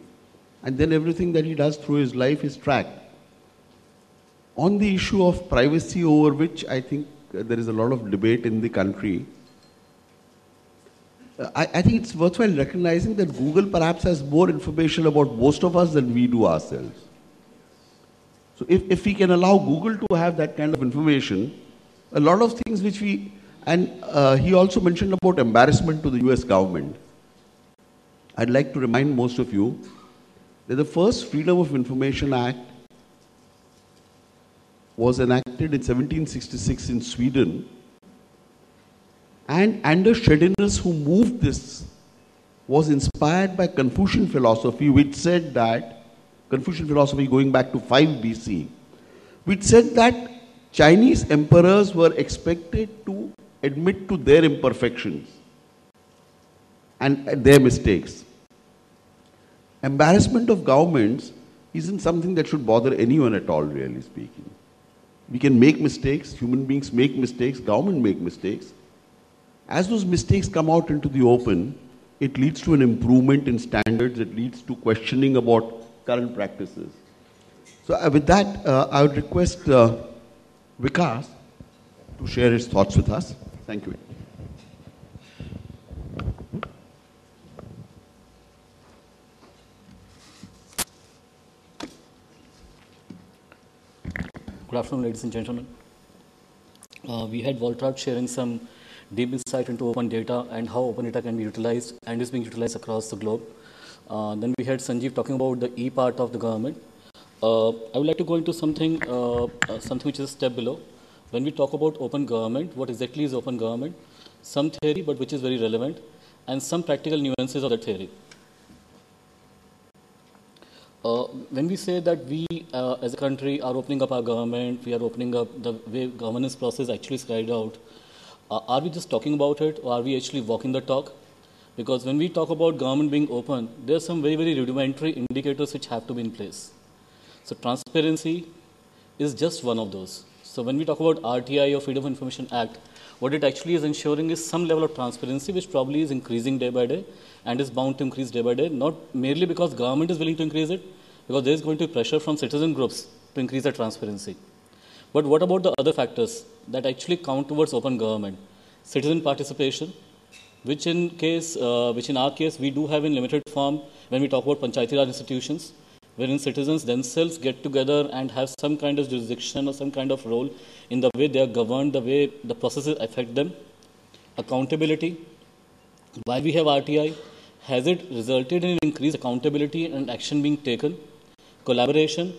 and then everything that he does through his life is tracked. On the issue of privacy, over which I think there is a lot of debate in the country, I think it's worthwhile recognizing that Google perhaps has more information about most of us than we do ourselves. So if we can allow Google to have that kind of information, a lot of things which we, and he also mentioned about embarrassment to the US government. I'd like to remind most of you that the first Freedom of Information Act was enacted in 1766 in Sweden. And Anders Schedinus, who moved this, was inspired by Confucian philosophy, which said that, Confucian philosophy going back to 5 BC, which said that Chinese emperors were expected to admit to their imperfections and their mistakes. Embarrassment of governments isn't something that should bother anyone at all, really speaking. We can make mistakes, human beings make mistakes, government make mistakes. As those mistakes come out into the open, it leads to an improvement in standards, it leads to questioning about current practices. So with that, I would request Vikas to share his thoughts with us. Thank you. Good afternoon, ladies and gentlemen. We had Waltraud sharing some deep insight into open data and how open data can be utilized and is being utilized across the globe. Then we had Sanjeev talking about the E part of the government. I would like to go into something which is a step below. When we talk about open government, what exactly is open government? Some theory, but which is very relevant, and some practical nuances of that theory. When we say that we as a country are opening up our government, we are opening up the way governance process actually is carried out, are we just talking about it, or are we actually walking the talk? Because when we talk about government being open, there are some very, very rudimentary indicators which have to be in place. So transparency is just one of those. So when we talk about RTI or Freedom of Information Act, what it actually is ensuring is some level of transparency, which probably is increasing day by day and is bound to increase day by day, not merely because government is willing to increase it, because there is going to be pressure from citizen groups to increase the transparency. But what about the other factors that actually count towards open government? Citizen participation, which in our case we do have in limited form when we talk about Panchayati Raj institutions, wherein citizens themselves get together and have some kind of jurisdiction or some kind of role in the way they are governed, the way the processes affect them. Accountability. Why we have RTI? Has it resulted in increased accountability and action being taken? Collaboration.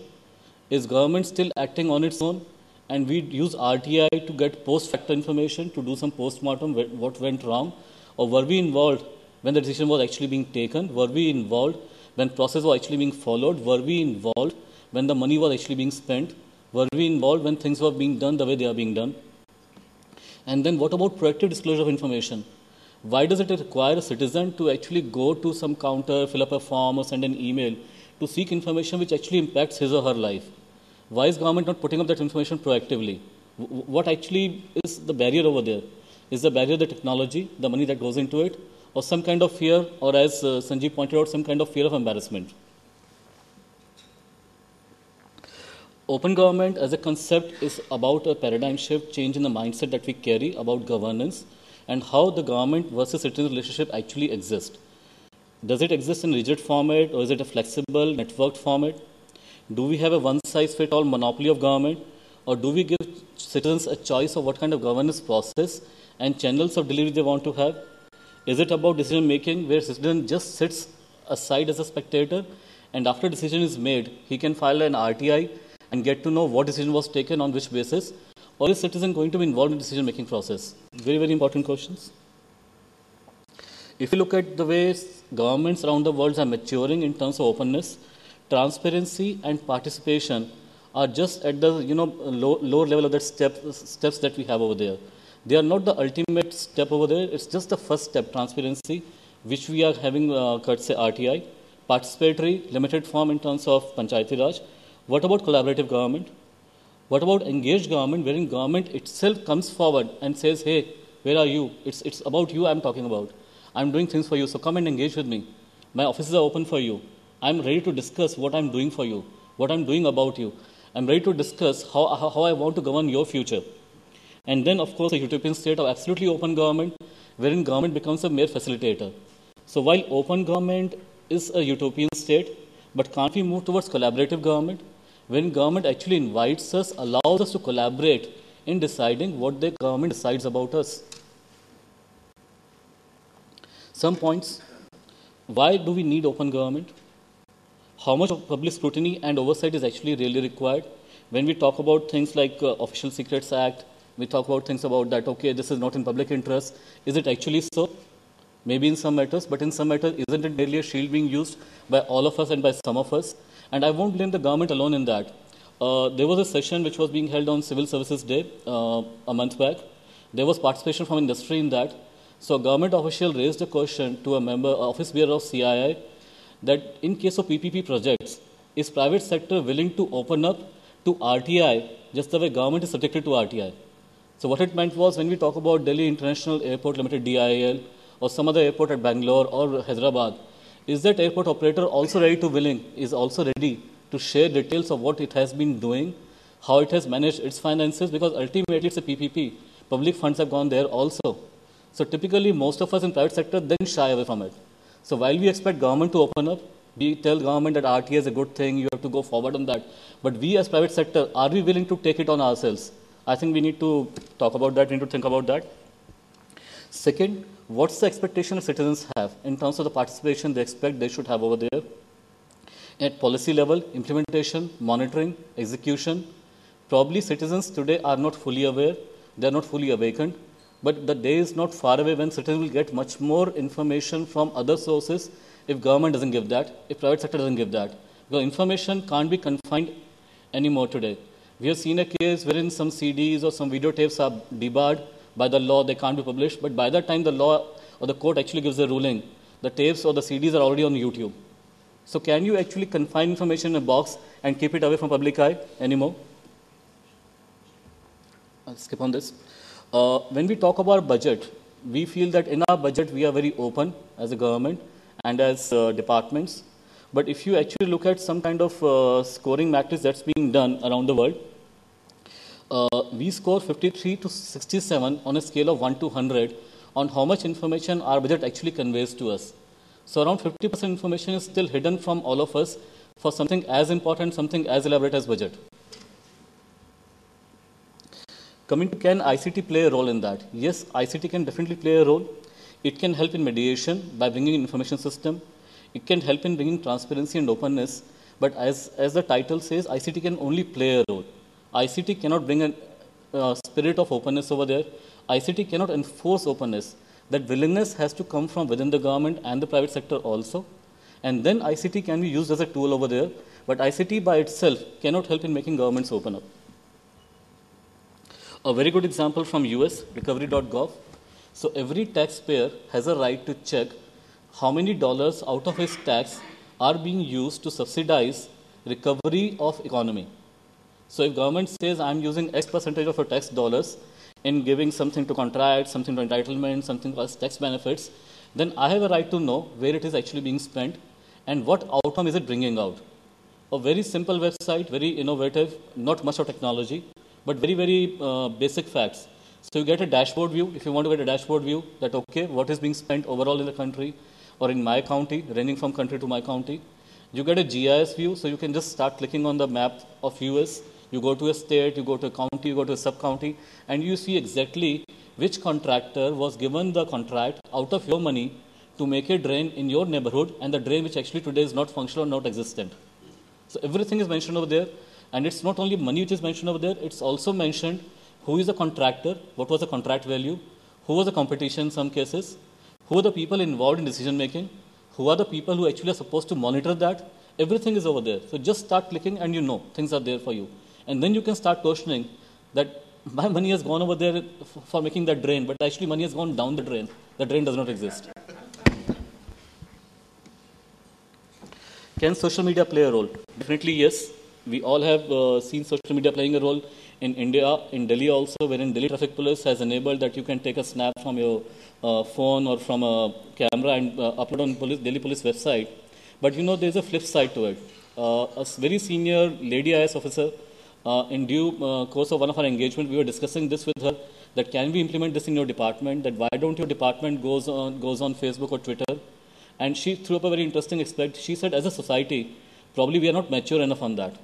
Is government still acting on its own? And we use RTI to get post-factor information, to do some post-mortem, what went wrong? Or were we involved when the decision was actually being taken? Were we involved when process was actually being followed? Were we involved when the money was actually being spent? Were we involved when things were being done the way they are being done? And then what about proactive disclosure of information? Why does it require a citizen to actually go to some counter, fill up a form or send an email to seek information which actually impacts his or her life? Why is government not putting up that information proactively? What actually is the barrier over there? Is the barrier the technology, the money that goes into it, or some kind of fear, or as Sanjeev pointed out, some kind of fear of embarrassment? Open government as a concept is about a paradigm shift, change in the mindset that we carry about governance and how the government versus citizen relationship actually exists. Does it exist in rigid format, or is it a flexible, networked format? Do we have a one-size-fits-all monopoly of government, or do we give citizens a choice of what kind of governance process and channels of delivery they want to have? Is it about decision-making where citizen just sits aside as a spectator, and after decision is made, he can file an RTI and get to know what decision was taken on which basis, or is citizen going to be involved in decision-making process? Very, very important questions. If you look at the ways governments around the world are maturing in terms of openness, transparency and participation are just at the lower level of that steps that we have over there. They are not the ultimate step over there. It's just the first step, transparency, which we are having courtesy RTI, participatory, limited form in terms of Panchayati Raj. What about collaborative government? What about engaged government, wherein government itself comes forward and says, hey, where are you? It's about you I'm talking about. I'm doing things for you, so come and engage with me. My offices are open for you. I'm ready to discuss what I'm doing for you, what I'm doing about you. I'm ready to discuss how I want to govern your future. And then, of course, a utopian state of absolutely open government, wherein government becomes a mere facilitator. So while open government is a utopian state, but can't we move towards collaborative government? When government actually invites us, allows us to collaborate in deciding what the government decides about us. Some points. Why do we need open government? How much of public scrutiny and oversight is actually really required? When we talk about things like Official Secrets Act, we talk about things about that, okay, this is not in public interest. Is it actually so? Maybe in some matters, but in some matters, isn't it merely a shield being used by all of us and by some of us? And I won't blame the government alone in that. There was a session which was being held on Civil Services Day a month back. There was participation from industry in that. So a government official raised a question to a member, office bearer of CII, that in case of PPP projects, is private sector willing to open up to RTI just the way government is subjected to RTI? So what it meant was, when we talk about Delhi International Airport Limited, DIAL, or some other airport at Bangalore or Hyderabad, is that airport operator also ready to willing, is also ready to share details of what it has been doing, how it has managed its finances, because ultimately it's a PPP. Public funds have gone there also. So typically most of us in private sector then shy away from it. So while we expect government to open up, we tell government that RTA is a good thing, you have to go forward on that. But we as private sector, are we willing to take it on ourselves? I think we need to talk about that, need to think about that. Second, what's the expectation that citizens have in terms of the participation they expect they should have over there? At policy level, implementation, monitoring, execution, probably citizens today are not fully aware, they are not fully awakened, but the day is not far away when citizens will get much more information from other sources if government doesn't give that, if private sector doesn't give that. Because information can't be confined anymore today. We have seen a case wherein some CDs or some videotapes are debarred by the law, they can't be published, but by the time the law or the court actually gives a ruling, the tapes or the CDs are already on YouTube. So can you actually confine information in a box and keep it away from public eye anymore? I'll skip on this. When we talk about budget, we feel that in our budget we are very open as a government and as departments. But if you actually look at some kind of scoring matrix that's being done around the world, we score 53 to 67 on a scale of 1 to 100 on how much information our budget actually conveys to us. So around 50% information is still hidden from all of us for something as important, something as elaborate as budget. Coming to, can ICT play a role in that? Yes, ICT can definitely play a role. It can help in mediation by bringing in information system. It can help in bringing transparency and openness. But as the title says, ICT can only play a role. ICT cannot bring a spirit of openness over there. ICT cannot enforce openness. That willingness has to come from within the government and the private sector also. And then ICT can be used as a tool over there. But ICT by itself cannot help in making governments open up. A very good example from US, recovery.gov. So every taxpayer has a right to check how many dollars out of his tax are being used to subsidize recovery of economy. So if government says I'm using X percentage of your tax dollars in giving something to contract, something to entitlement, something as tax benefits, then I have a right to know where it is actually being spent and what outcome is it bringing out. A very simple website, very innovative, not much of technology, but very, very basic facts. So you get a dashboard view, if you want to get a dashboard view, that okay, what is being spent overall in the country or in my county, ranging from country to my county. You get a GIS view, so you can just start clicking on the map of US. You go to a state, you go to a county, you go to a sub-county, and you see exactly which contractor was given the contract out of your money to make a drain in your neighborhood, and the drain which actually today is not functional or not existent. So everything is mentioned over there, and it's not only money which is mentioned over there, it's also mentioned who is the contractor, what was the contract value, who was the competition in some cases, who are the people involved in decision making, who are the people who actually are supposed to monitor that. Everything is over there. So just start clicking and you know things are there for you. And then you can start questioning that my money has gone over there for making that drain, but actually money has gone down the drain. The drain does not exist. Can social media play a role? Definitely yes. We all have seen social media playing a role in India, in Delhi also, wherein Delhi Traffic Police has enabled that you can take a snap from your phone or from a camera and upload on Delhi Police website. But you know, there's a flip side to it. Very senior lady IS officer, in due course of one of our engagement, we were discussing this with her, that can we implement this in your department, that why don't your department goes on Facebook or Twitter? And she threw up a very interesting aspect. She said, as a society, probably we are not mature enough on that.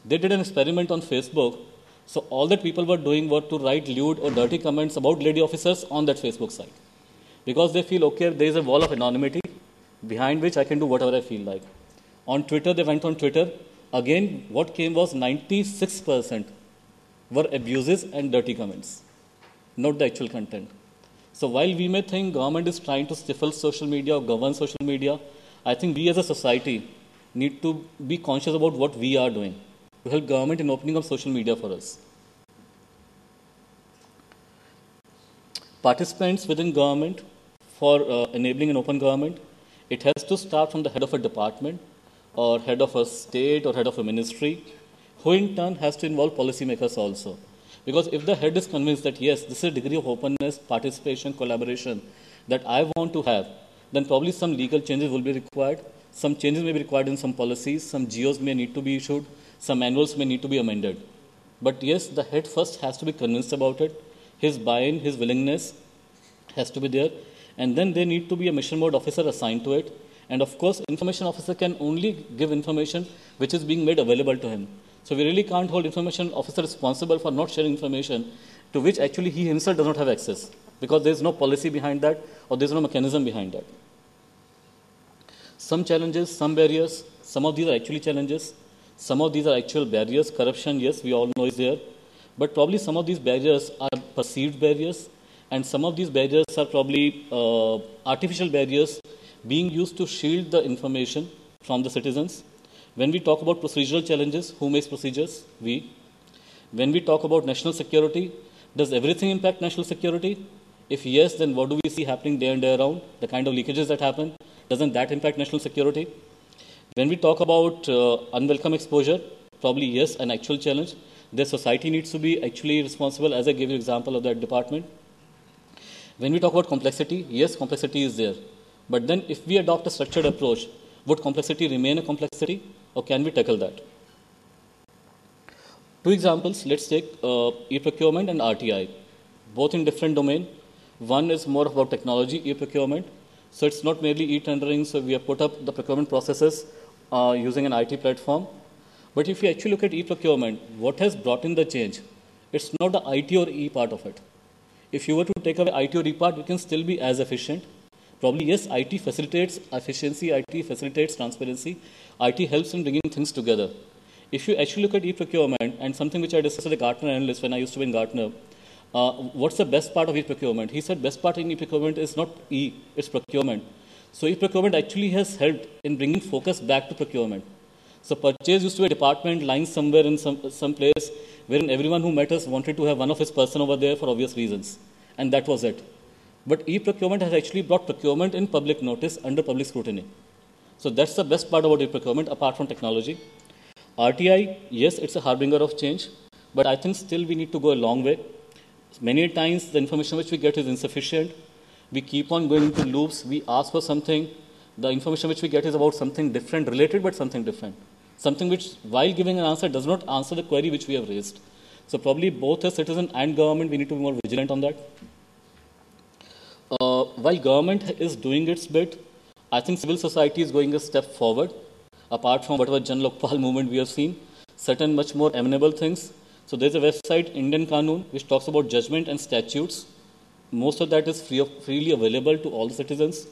They did an experiment on Facebook. So all that people were doing were to write lewd or dirty comments about lady officers on that Facebook site. Because they feel, okay, there is a wall of anonymity behind which I can do whatever I feel like. On Twitter, they went on Twitter. Again, what came was 96% were abuses and dirty comments, not the actual content. So while we may think government is trying to stifle social media or govern social media, I think we as a society need to be conscious about what we are doing to help government in opening up social media for us. Participants within government for enabling an open government, it has to start from the head of a department or head of a state or head of a ministry, who in turn has to involve policymakers also. Because if the head is convinced that yes, this is a degree of openness, participation, collaboration that I want to have, then probably some legal changes will be required. Some changes may be required in some policies, some GOs may need to be issued, some manuals may need to be amended. But yes, the head first has to be convinced about it. His buy-in, his willingness has to be there. And then there need to be a mission mode officer assigned to it. And of course, information officer can only give information which is being made available to him. So we really can't hold information officer responsible for not sharing information to which actually he himself does not have access, because there is no policy behind that or there is no mechanism behind that. Some challenges, some barriers, some of these are actually challenges, some of these are actual barriers. Corruption, yes, we all know is there, but probably some of these barriers are perceived barriers, and some of these barriers are probably artificial barriers being used to shield the information from the citizens. When we talk about procedural challenges, who makes procedures? We. When we talk about national security, does everything impact national security? If yes, then what do we see happening day and day around? The kind of leakages that happen, doesn't that impact national security? When we talk about unwelcome exposure, probably yes, an actual challenge. The society needs to be actually responsible, as I gave you an example of that department. When we talk about complexity, yes, complexity is there. But then if we adopt a structured approach, would complexity remain a complexity, or can we tackle that? Two examples, let's take e-procurement and RTI, both in different domain. One is more about technology, e-procurement. So it's not merely e-tendering, so we have put up the procurement processes using an IT platform. But if you actually look at e-procurement, what has brought in the change? It's not the IT or E part of it. If you were to take away IT or E part, we can still be as efficient. Probably, yes, IT facilitates efficiency, IT facilitates transparency, IT helps in bringing things together. If you actually look at e-procurement, and something which I discussed with a Gartner analyst when I used to be in Gartner, what's the best part of e-procurement? He said best part in e-procurement is not E, it's procurement. So e-procurement actually has helped in bringing focus back to procurement. So purchase used to be a department lying somewhere in some place wherein everyone who met us wanted to have one of his person over there for obvious reasons. And that was it. But e-procurement has actually brought procurement in public notice under public scrutiny. So that's the best part about e-procurement apart from technology. RTI, yes, it's a harbinger of change, but I think still we need to go a long way. Many times the information which we get is insufficient. We keep on going into loops. We ask for something. The information which we get is about something different, related but something different. Something which, while giving an answer, does not answer the query which we have raised. So probably both as citizen and government, we need to be more vigilant on that. While government is doing its bit, I think civil society is going a step forward. Apart from whatever Jan Lokpal movement we have seen, certain much more amenable things. So there's a website, Indian Kanun, which talks about judgment and statutes. Most of that is freely available to all the citizens.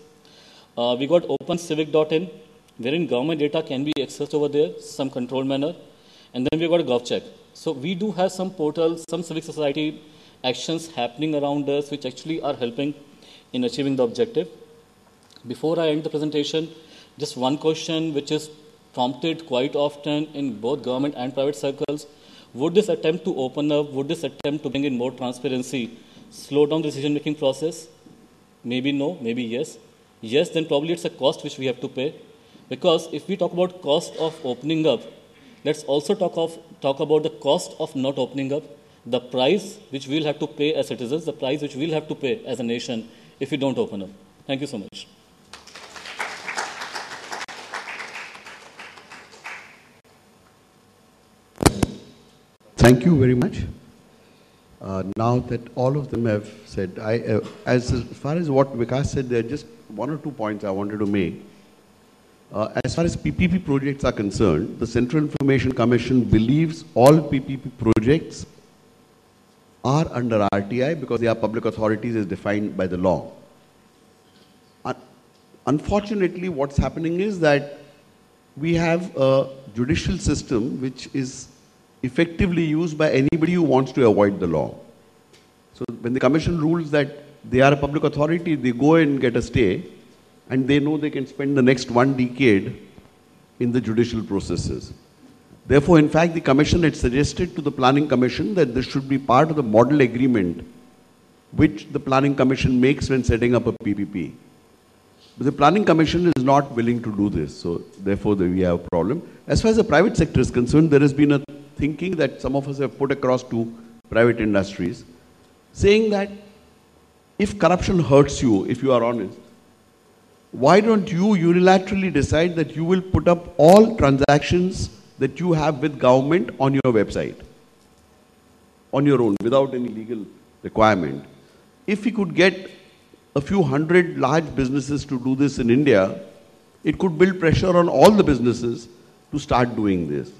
We got opencivic.in, wherein government data can be accessed over there, some controlled manner. And then we got a GovCheck. So we do have some portals, some civic society actions happening around us, which actually are helping in achieving the objective. Before I end the presentation, just one question which is prompted quite often in both government and private circles. Would this attempt to open up, would this attempt to bring in more transparency slow down the decision-making process? Maybe no, maybe yes. Yes, then probably it's a cost which we have to pay. Because if we talk about cost of opening up, let's also talk about the cost of not opening up, the price which we'll have to pay as citizens, the price which we'll have to pay as a nation if we don't open up. Thank you so much. Thank you very much. Now that all of them have said, as far as what Vikas said, there are just one or two points I wanted to make. As far as PPP projects are concerned, the Central Information Commission believes all PPP projects are under RTI because they are public authorities as defined by the law. Unfortunately, what's happening is that we have a judicial system which is effectively used by anybody who wants to avoid the law. So when the commission rules that they are a public authority, they go and get a stay, and they know they can spend the next 1 decade in the judicial processes. Therefore, in fact, the commission had suggested to the planning commission that this should be part of the model agreement which the planning commission makes when setting up a PPP. But the planning commission is not willing to do this, so therefore we have a problem. As far as the private sector is concerned, there has been a thinking that some of us have put across to private industries, saying that if corruption hurts you, if you are honest, why don't you unilaterally decide that you will put up all transactions that you have with government on your website, on your own, without any legal requirement? If we could get a few hundred large businesses to do this in India, it could build pressure on all the businesses to start doing this.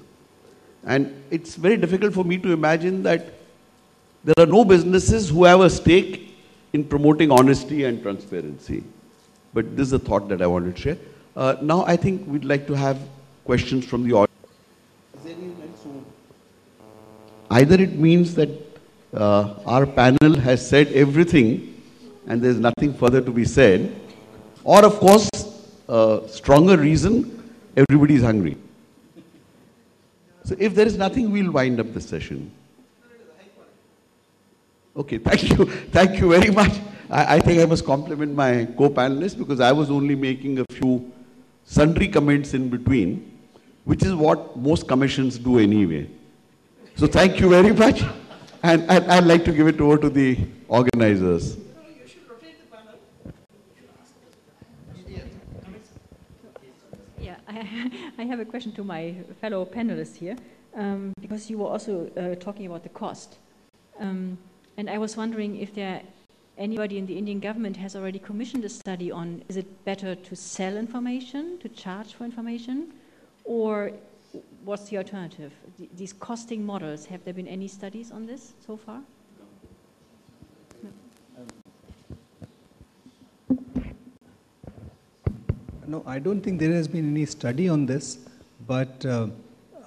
And it's very difficult for me to imagine that there are no businesses who have a stake in promoting honesty and transparency. But this is a thought that I wanted to share. Now I think we'd like to have questions from the audience. Is there anyone else who... Either it means that our panel has said everything and there's nothing further to be said, or of course, stronger reason, everybody is hungry. So if there is nothing, we'll wind up the session. Okay, thank you. Thank you very much. I think I must compliment my co-panelists because I was only making a few sundry comments in between, which is what most commissions do anyway. So thank you very much. And I'd like to give it over to the organizers. I have a question to my fellow panelists here, because you were also talking about the cost. And I was wondering if anybody in the Indian government has already commissioned a study on, is it better to sell information, to charge for information, or what's the alternative? These costing models, have there been any studies on this so far? No, I don't think there has been any study on this, but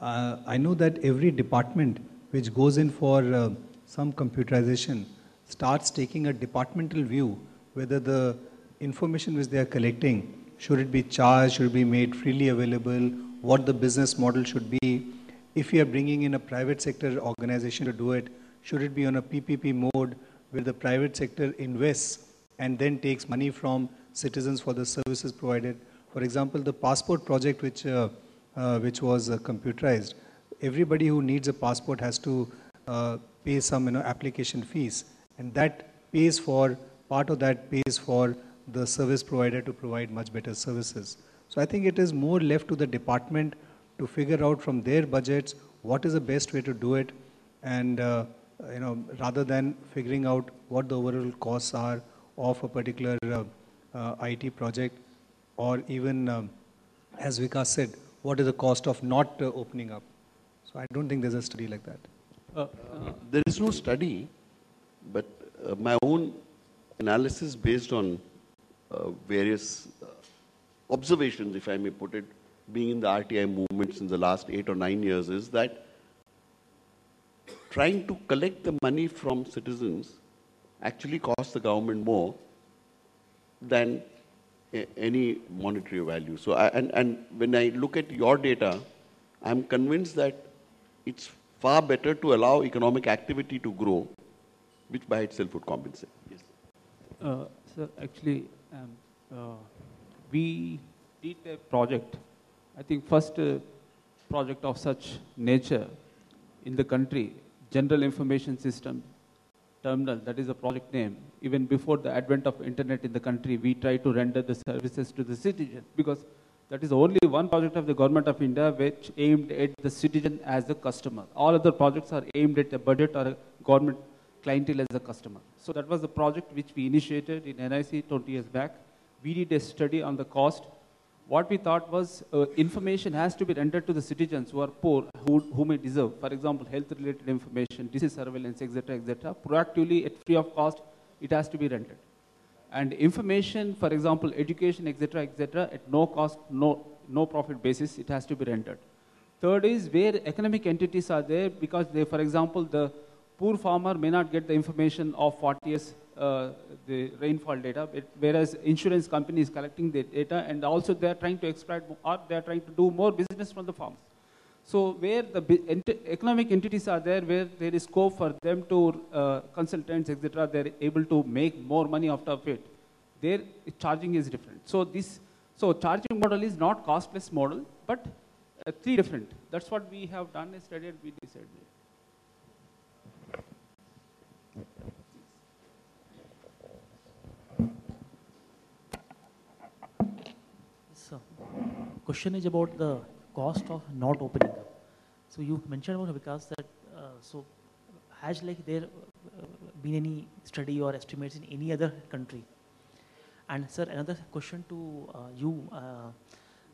I know that every department which goes in for some computerization starts taking a departmental view whether the information which they are collecting, should it be charged, should it be made freely available, what the business model should be. If you are bringing in a private sector organization to do it, should it be on a PPP mode where the private sector invests and then takes money from citizens for the services provided. For example, the passport project which was computerized, everybody who needs a passport has to pay some application fees, and that pays for, part of that pays for the service provider to provide much better services. So I think it is more left to the department to figure out from their budgets what is the best way to do it, and rather than figuring out what the overall costs are of a particular IT project, or even, as Vikas said, what is the cost of not opening up. So I don't think there's a study like that. There is no study, but my own analysis based on various observations, if I may put it, being in the RTI movement since the last 8 or 9 years, is that trying to collect the money from citizens actually costs the government more than any monetary value. So, and when I look at your data, I'm convinced that it's far better to allow economic activity to grow, which by itself would compensate. Yes. Sir, actually, we did a project I think first project of such nature in the country, General Information System Terminal, that is the project name. Even before the advent of internet in the country, we try to render the services to the citizen, because that is only one project of the government of India which aimed at the citizen as the customer. All other projects are aimed at a budget or a government clientele as a customer. So that was the project which we initiated in NIC 20 years back. We did a study on the cost. What we thought was information has to be rendered to the citizens who are poor, who may deserve, for example, health-related information, disease surveillance, etc., proactively at free of cost, it has to be rendered. And information, for example, education, etc., at no cost, no profit basis, it has to be rendered. Third is where economic entities are there, because they, for example, the poor farmer may not get the information of 40 years the rainfall data, whereas insurance company is collecting the data, and also they are trying to exploit, or they are trying to do more business from the farmers. So where the economic entities are there, where there is scope for them to, consultants, etc., they're able to make more money out of it, their charging is different. So charging model is not cost-plus model, but three different. That's what we have done, is studied, we decided. So, question is about the cost of not opening up. So you mentioned about Vikas that so has like there been any study or estimates in any other country? And sir, another question to you,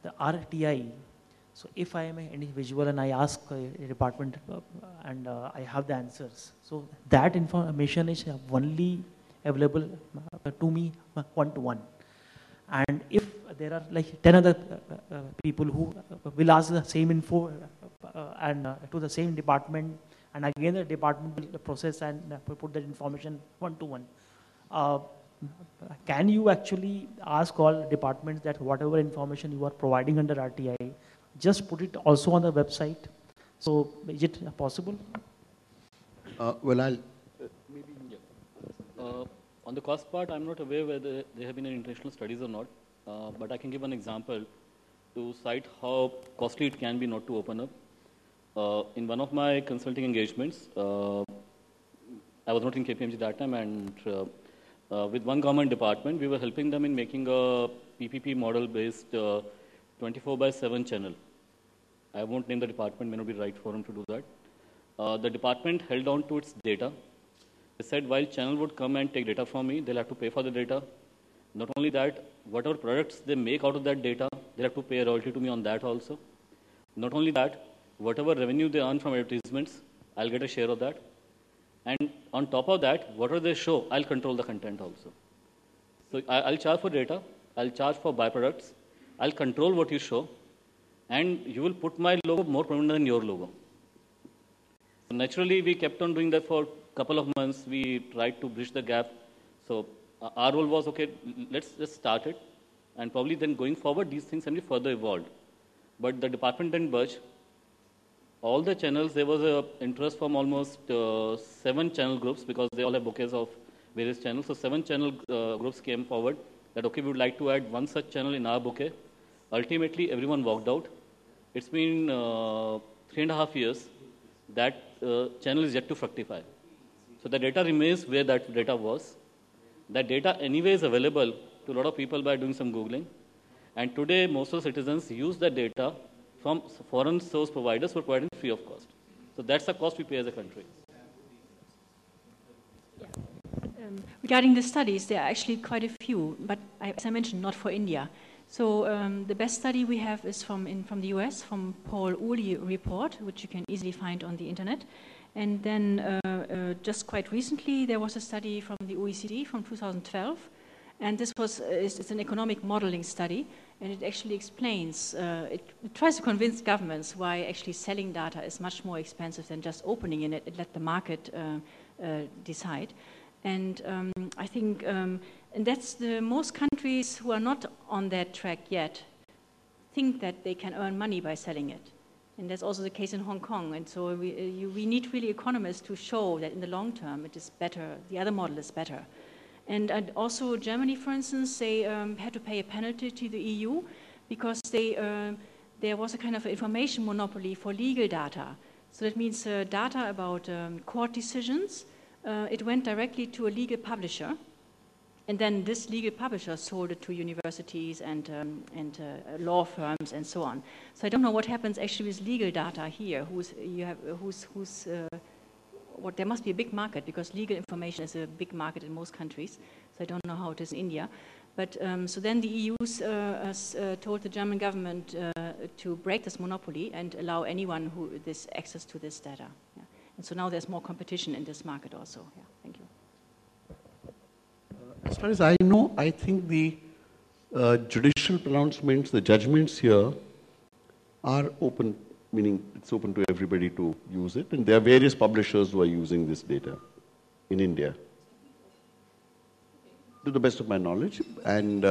the RTI. So if I am an individual and I ask a department and I have the answers, so that information is only available to me one-to-one. And if there are like 10 other people who will ask the same info and to the same department, and again the department will process and put that information one-to-one. Can you actually ask all departments that whatever information you are providing under RTI, just put it also on the website? So is it possible? Well, I'll On the cost part, I'm not aware whether there have been any international studies or not, but I can give an example to cite how costly it can be not to open up. In one of my consulting engagements, I was not in KPMG that time, and with one government department, we were helping them in making a PPP model-based 24/7 channel. I won't name the department, may not be the right forum to do that. The department held on to its data. They said while channel would come and take data from me, they'll have to pay for the data. Not only that, whatever products they make out of that data, they'll have to pay a royalty to me on that also. Not only that, whatever revenue they earn from advertisements, I'll get a share of that. And on top of that, whatever they show, I'll control the content also. So I'll charge for data, I'll charge for byproducts, I'll control what you show, and you will put my logo more prominent than your logo. So naturally, we kept on doing that for a couple of months. We tried to bridge the gap. So our role was, okay, let's just start it. And probably then going forward, these things can be further evolved. But the department didn't budge. All the channels, there was an interest from almost 7 channel groups, because they all have bouquets of various channels. So 7 channel groups came forward that, okay, we would like to add one such channel in our bouquet. Ultimately, everyone walked out. It's been 3.5 years. That channel is yet to fructify. So the data remains where that data was. That data anyway is available to a lot of people by doing some Googling. And today, most of the citizens use that data from foreign source providers who are providing free of cost. So that's the cost we pay as a country. Regarding the studies, there are actually quite a few, but as I mentioned, not for India. So the best study we have is from the US, from Paul Uli report, which you can easily find on the internet. And then just quite recently, there was a study from the OECD from 2012. And this was it's an economic modeling study, and it actually explains, it tries to convince governments why actually selling data is much more expensive than just opening in it and let the market decide. And I think, and that's most countries who are not on that track yet think that they can earn money by selling it. And that's also the case in Hong Kong. And so we need really economists to show that in the long term it is better, the other model is better. And also Germany, for instance, they had to pay a penalty to the EU because they there was a kind of information monopoly for legal data. So that means data about court decisions, it went directly to a legal publisher, and then this legal publisher sold it to universities and law firms and so on. So I don't know what happens actually with legal data here. There must be a big market, because legal information is a big market in most countries. So I don't know how it is in India. But so then the EU told the German government to break this monopoly and allow anyone who this access to this data. Yeah. And so now there's more competition in this market also. Yeah. Thank you. As far as I know, I think the judicial pronouncements, the judgments here are open, meaning it's open to everybody to use it. And there are various publishers who are using this data in India, to the best of my knowledge. And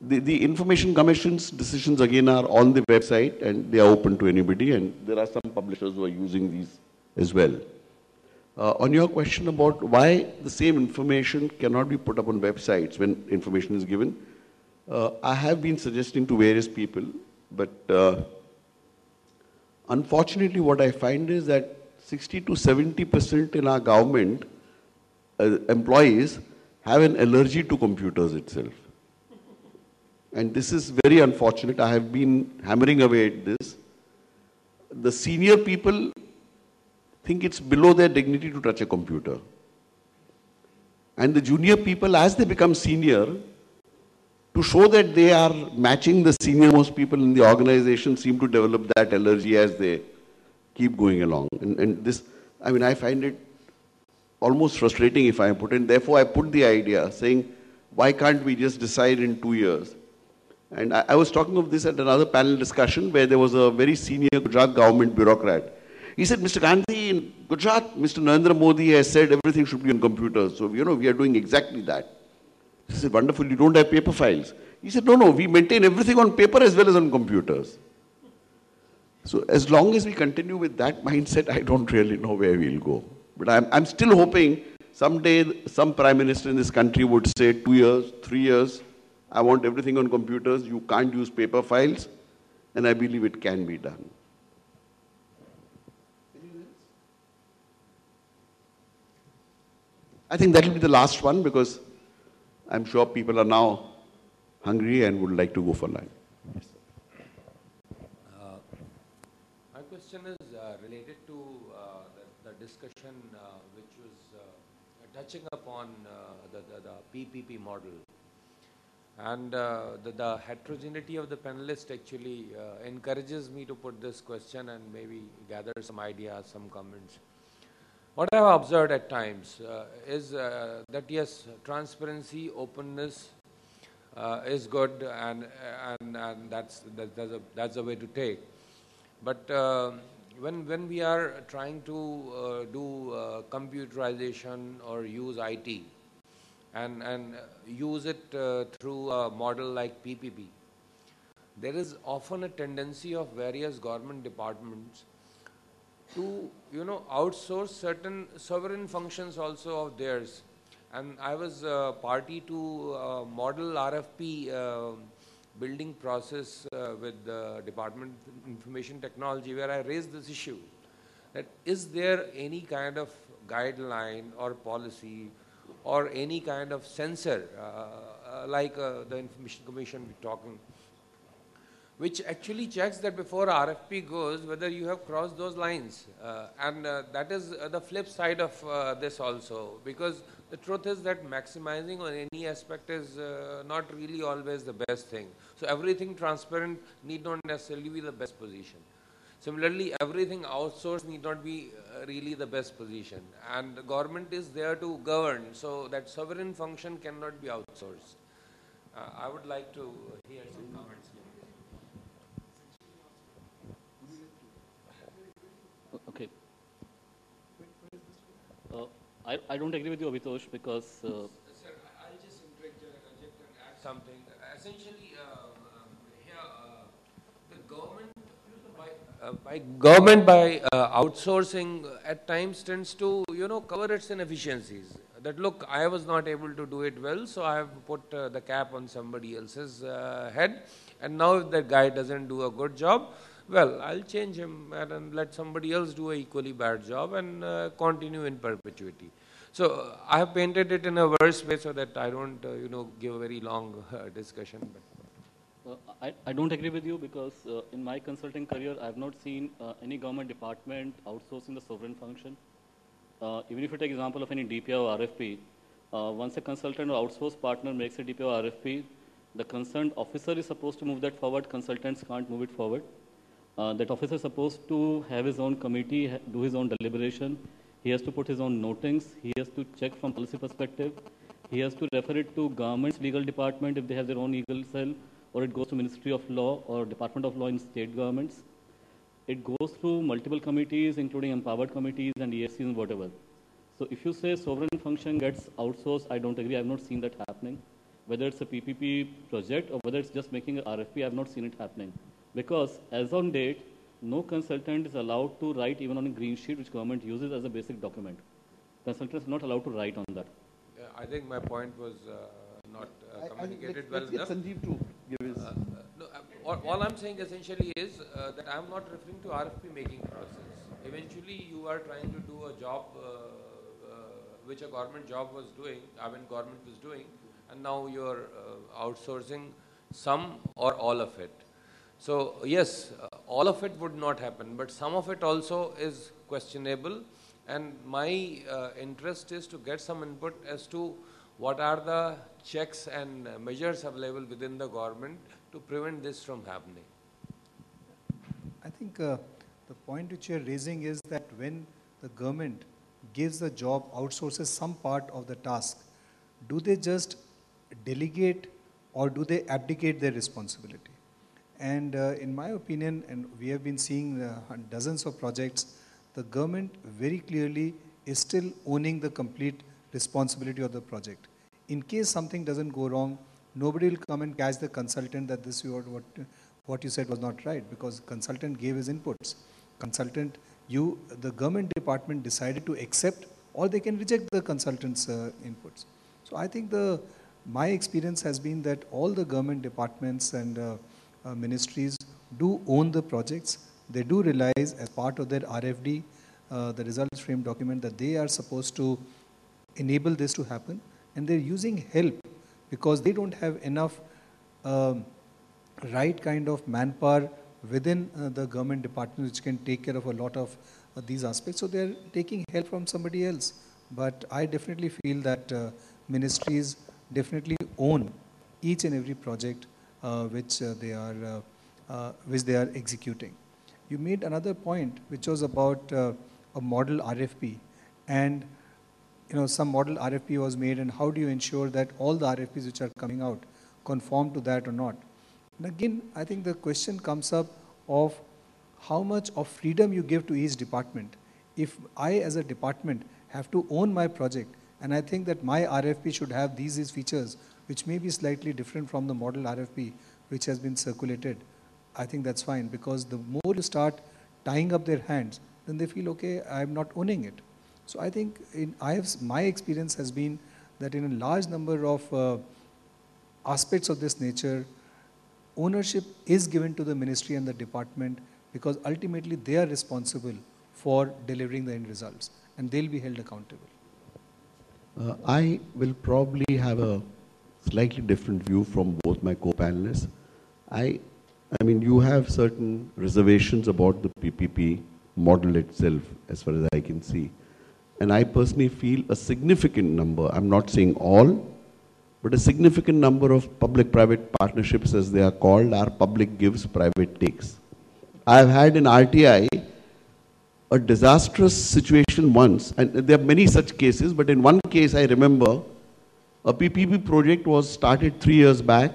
the Information Commission's decisions again are on the website, and they are open to anybody. And there are some publishers who are using these as well. On your question about why the same information cannot be put up on websites when information is given, I have been suggesting to various people, but unfortunately what I find is that 60 to 70% in our government employees have an allergy to computers itself. And this is very unfortunate. I have been hammering away at this. The senior people think it's below their dignity to touch a computer. And the junior people, as they become senior, to show that they are matching the senior most people in the organization, seem to develop that allergy as they keep going along. And this, I mean, I find it almost frustrating if I put in. Therefore, I put the idea saying, why can't we just decide in 2 years? And I was talking of this at another panel discussion where there was a very senior Gujarat government bureaucrat. He said, Mr. Gandhi, in Gujarat, Mr. Narendra Modi has said everything should be on computers. So, we are doing exactly that. He said, wonderful, you don't have paper files. He said, no, we maintain everything on paper as well as on computers. So as long as we continue with that mindset, I don't really know where we'll go. But I'm still hoping someday some prime minister in this country would say 2 years, 3 years, I want everything on computers, you can't use paper files, and I believe it can be done. I think that will be the last one, because I'm sure people are now hungry and would like to go for lunch. Yes. My question is related to the discussion which was touching upon the PPP model. And the heterogeneity of the panelists actually encourages me to put this question and maybe gather some ideas, some comments. What I have observed at times is that yes, transparency, openness is good, and that's a way to take. But when we are trying to do computerization or use IT and use it through a model like PPP, there is often a tendency of various government departments to outsource certain sovereign functions also of theirs. And I was party to model RFP building process with the Department of Information Technology, where I raised this issue, that is there any kind of guideline or policy or any kind of censor like the Information Commission we're talking, which actually checks that before RFP goes whether you have crossed those lines. And that is the flip side of this also, because the truth is that maximizing on any aspect is not really always the best thing. So everything transparent need not necessarily be the best position. Similarly, everything outsourced need not be really the best position. And the government is there to govern, so that sovereign function cannot be outsourced. I would like to hear some comments. Okay. I don't agree with you, Abhitosh, because... Sir, I'll just interject and add something. Essentially, here, the government by outsourcing at times tends to, cover its inefficiencies. that look, I was not able to do it well, so I have put the cap on somebody else's head, and now if that guy doesn't do a good job, well, I'll change him and let somebody else do an equally bad job and continue in perpetuity. So I have painted it in a worse way so that I don't, give a very long discussion. I don't agree with you because in my consulting career, I have not seen any government department outsourcing the sovereign function. Even if you take example of any DPI or RFP, once a consultant or outsourced partner makes a DPI or RFP, the concerned officer is supposed to move that forward. Consultants can't move it forward. That officer is supposed to have his own committee, do his own deliberation. He has to put his own notings. He has to check from policy perspective. He has to refer it to government's legal department if they have their own legal cell, or it goes to Ministry of Law or Department of Law in state governments. It goes through multiple committees, including empowered committees and ESCs and whatever. So if you say sovereign function gets outsourced, I don't agree. I have not seen that happening. Whether it's a PPP project or whether it's just making an RFP, I have not seen it happening. Because as on date, no consultant is allowed to write even on a green sheet, which government uses as a basic document. Consultants are not allowed to write on that. Yeah, I think my point was not communicated well enough. Sanjeev to give his... All I'm saying essentially is that I'm not referring to RFP making process. Eventually, you are trying to do a job which a government job was doing, government was doing, and now you're outsourcing some or all of it. So yes, all of it would not happen, but some of it also is questionable, and my interest is to get some input as to what are the checks and measures available within the government to prevent this from happening. I think the point which you are raising is that when the government gives the job, outsources some part of the task, do they just delegate or do they abdicate their responsibility? And in my opinion, and we have been seeing dozens of projects, the government very clearly is still owning the complete responsibility of the project. In case something doesn't go wrong, nobody will come and catch the consultant that this what you said was not right, because consultant gave his inputs. The government department decided to accept, or they can reject the consultant's inputs. So I think my experience has been that all the government departments and ministries do own the projects. They do realize as part of their RFD, the results frame document, that they are supposed to enable this to happen, and they're using help because they don't have enough right kind of manpower within the government department which can take care of a lot of these aspects. So they're taking help from somebody else. But I definitely feel that ministries definitely own each and every project which they are executing. You made another point which was about a model RFP, and some model RFP was made, and how do you ensure that all the RFPs which are coming out conform to that or not? And again, I think the question comes up of how much of freedom you give to each department. If I as a department have to own my project, and I think that my RFP should have these features which may be slightly different from the model RFP which has been circulated, I think that's fine, because the more you start tying up their hands, then they feel, okay, I'm not owning it. So I think my experience has been that in a large number of aspects of this nature, ownership is given to the ministry and the department, because ultimately they are responsible for delivering the end results, and they'll be held accountable. I will probably have a slightly different view from both my co-panelists. I mean, you have certain reservations about the PPP model itself, as far as I can see. And I personally feel a significant number, I'm not saying all, but a significant number of public-private partnerships, as they are called, are public gives, private takes. I've had in RTI a disastrous situation once, and there are many such cases, but in one case I remember a PPP project was started 3 years back,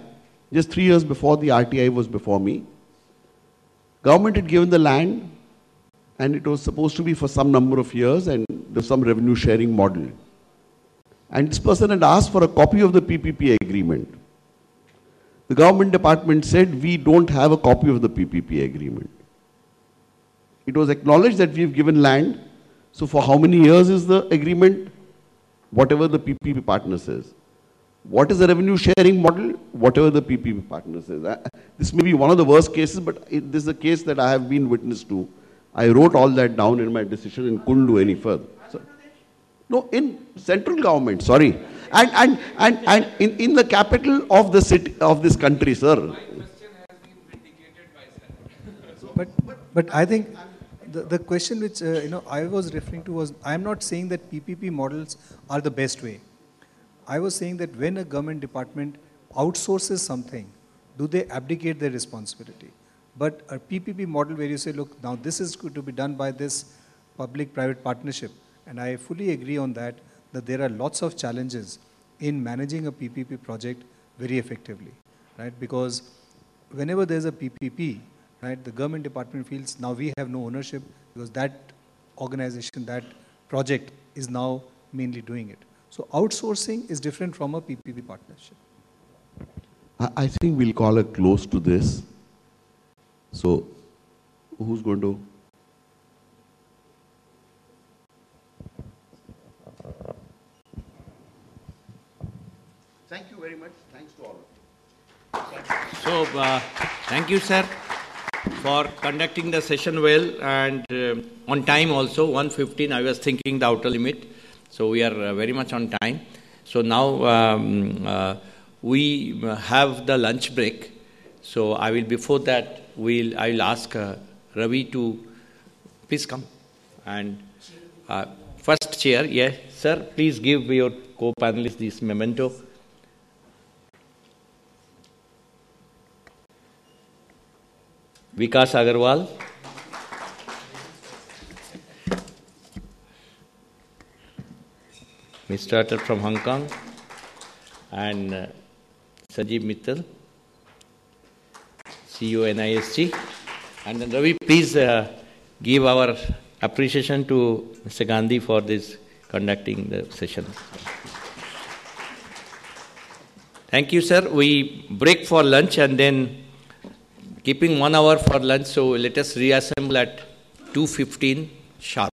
just 3 years before the RTI was before me. Government had given the land, and it was supposed to be for some number of years, and there's some revenue sharing model. And this person had asked for a copy of the PPP agreement. The government department said, we don't have a copy of the PPP agreement. It was acknowledged that we've given land. So for how many years is the agreement? whatever the PPP partner says. What is the revenue sharing model? Whatever the PPP partner says. This may be one of the worst cases, but this is a case that I have been witness to. I wrote all that down in my decision and couldn't do any further. So, no, in central government, sorry. And in the capital of the city, of this country, sir. But I think the question which I was referring to was, I am not saying that PPP models are the best way. I was saying that when a government department outsources something, do they abdicate their responsibility? But a PPP model where you say, look, now this is going to be done by this public-private partnership, and I fully agree on that there are lots of challenges in managing a PPP project very effectively, right? Because whenever there's a PPP, right, the government department feels now we have no ownership because that organization, that project is now mainly doing it. So outsourcing is different from a PPP partnership. I think we'll call a close to this. So, who's going to? Thank you very much. Thanks to all of you. So, thank you, sir, for conducting the session well and on time also. 1:15, I was thinking the outer limit. So, we are very much on time. So, now we have the lunch break. So, I will, before that, I will ask Ravi to please come. And first chair, yes, sir, please give your co-panelists this memento. Vikas Agarwal. We started from Hong Kong. And Sanjeev Mittal, CEO NISG. And then Ravi, please give our appreciation to Mr. Gandhi for this conducting the session. Thank you, sir. We break for lunch and then keeping 1 hour for lunch, so let us reassemble at 2:15 sharp.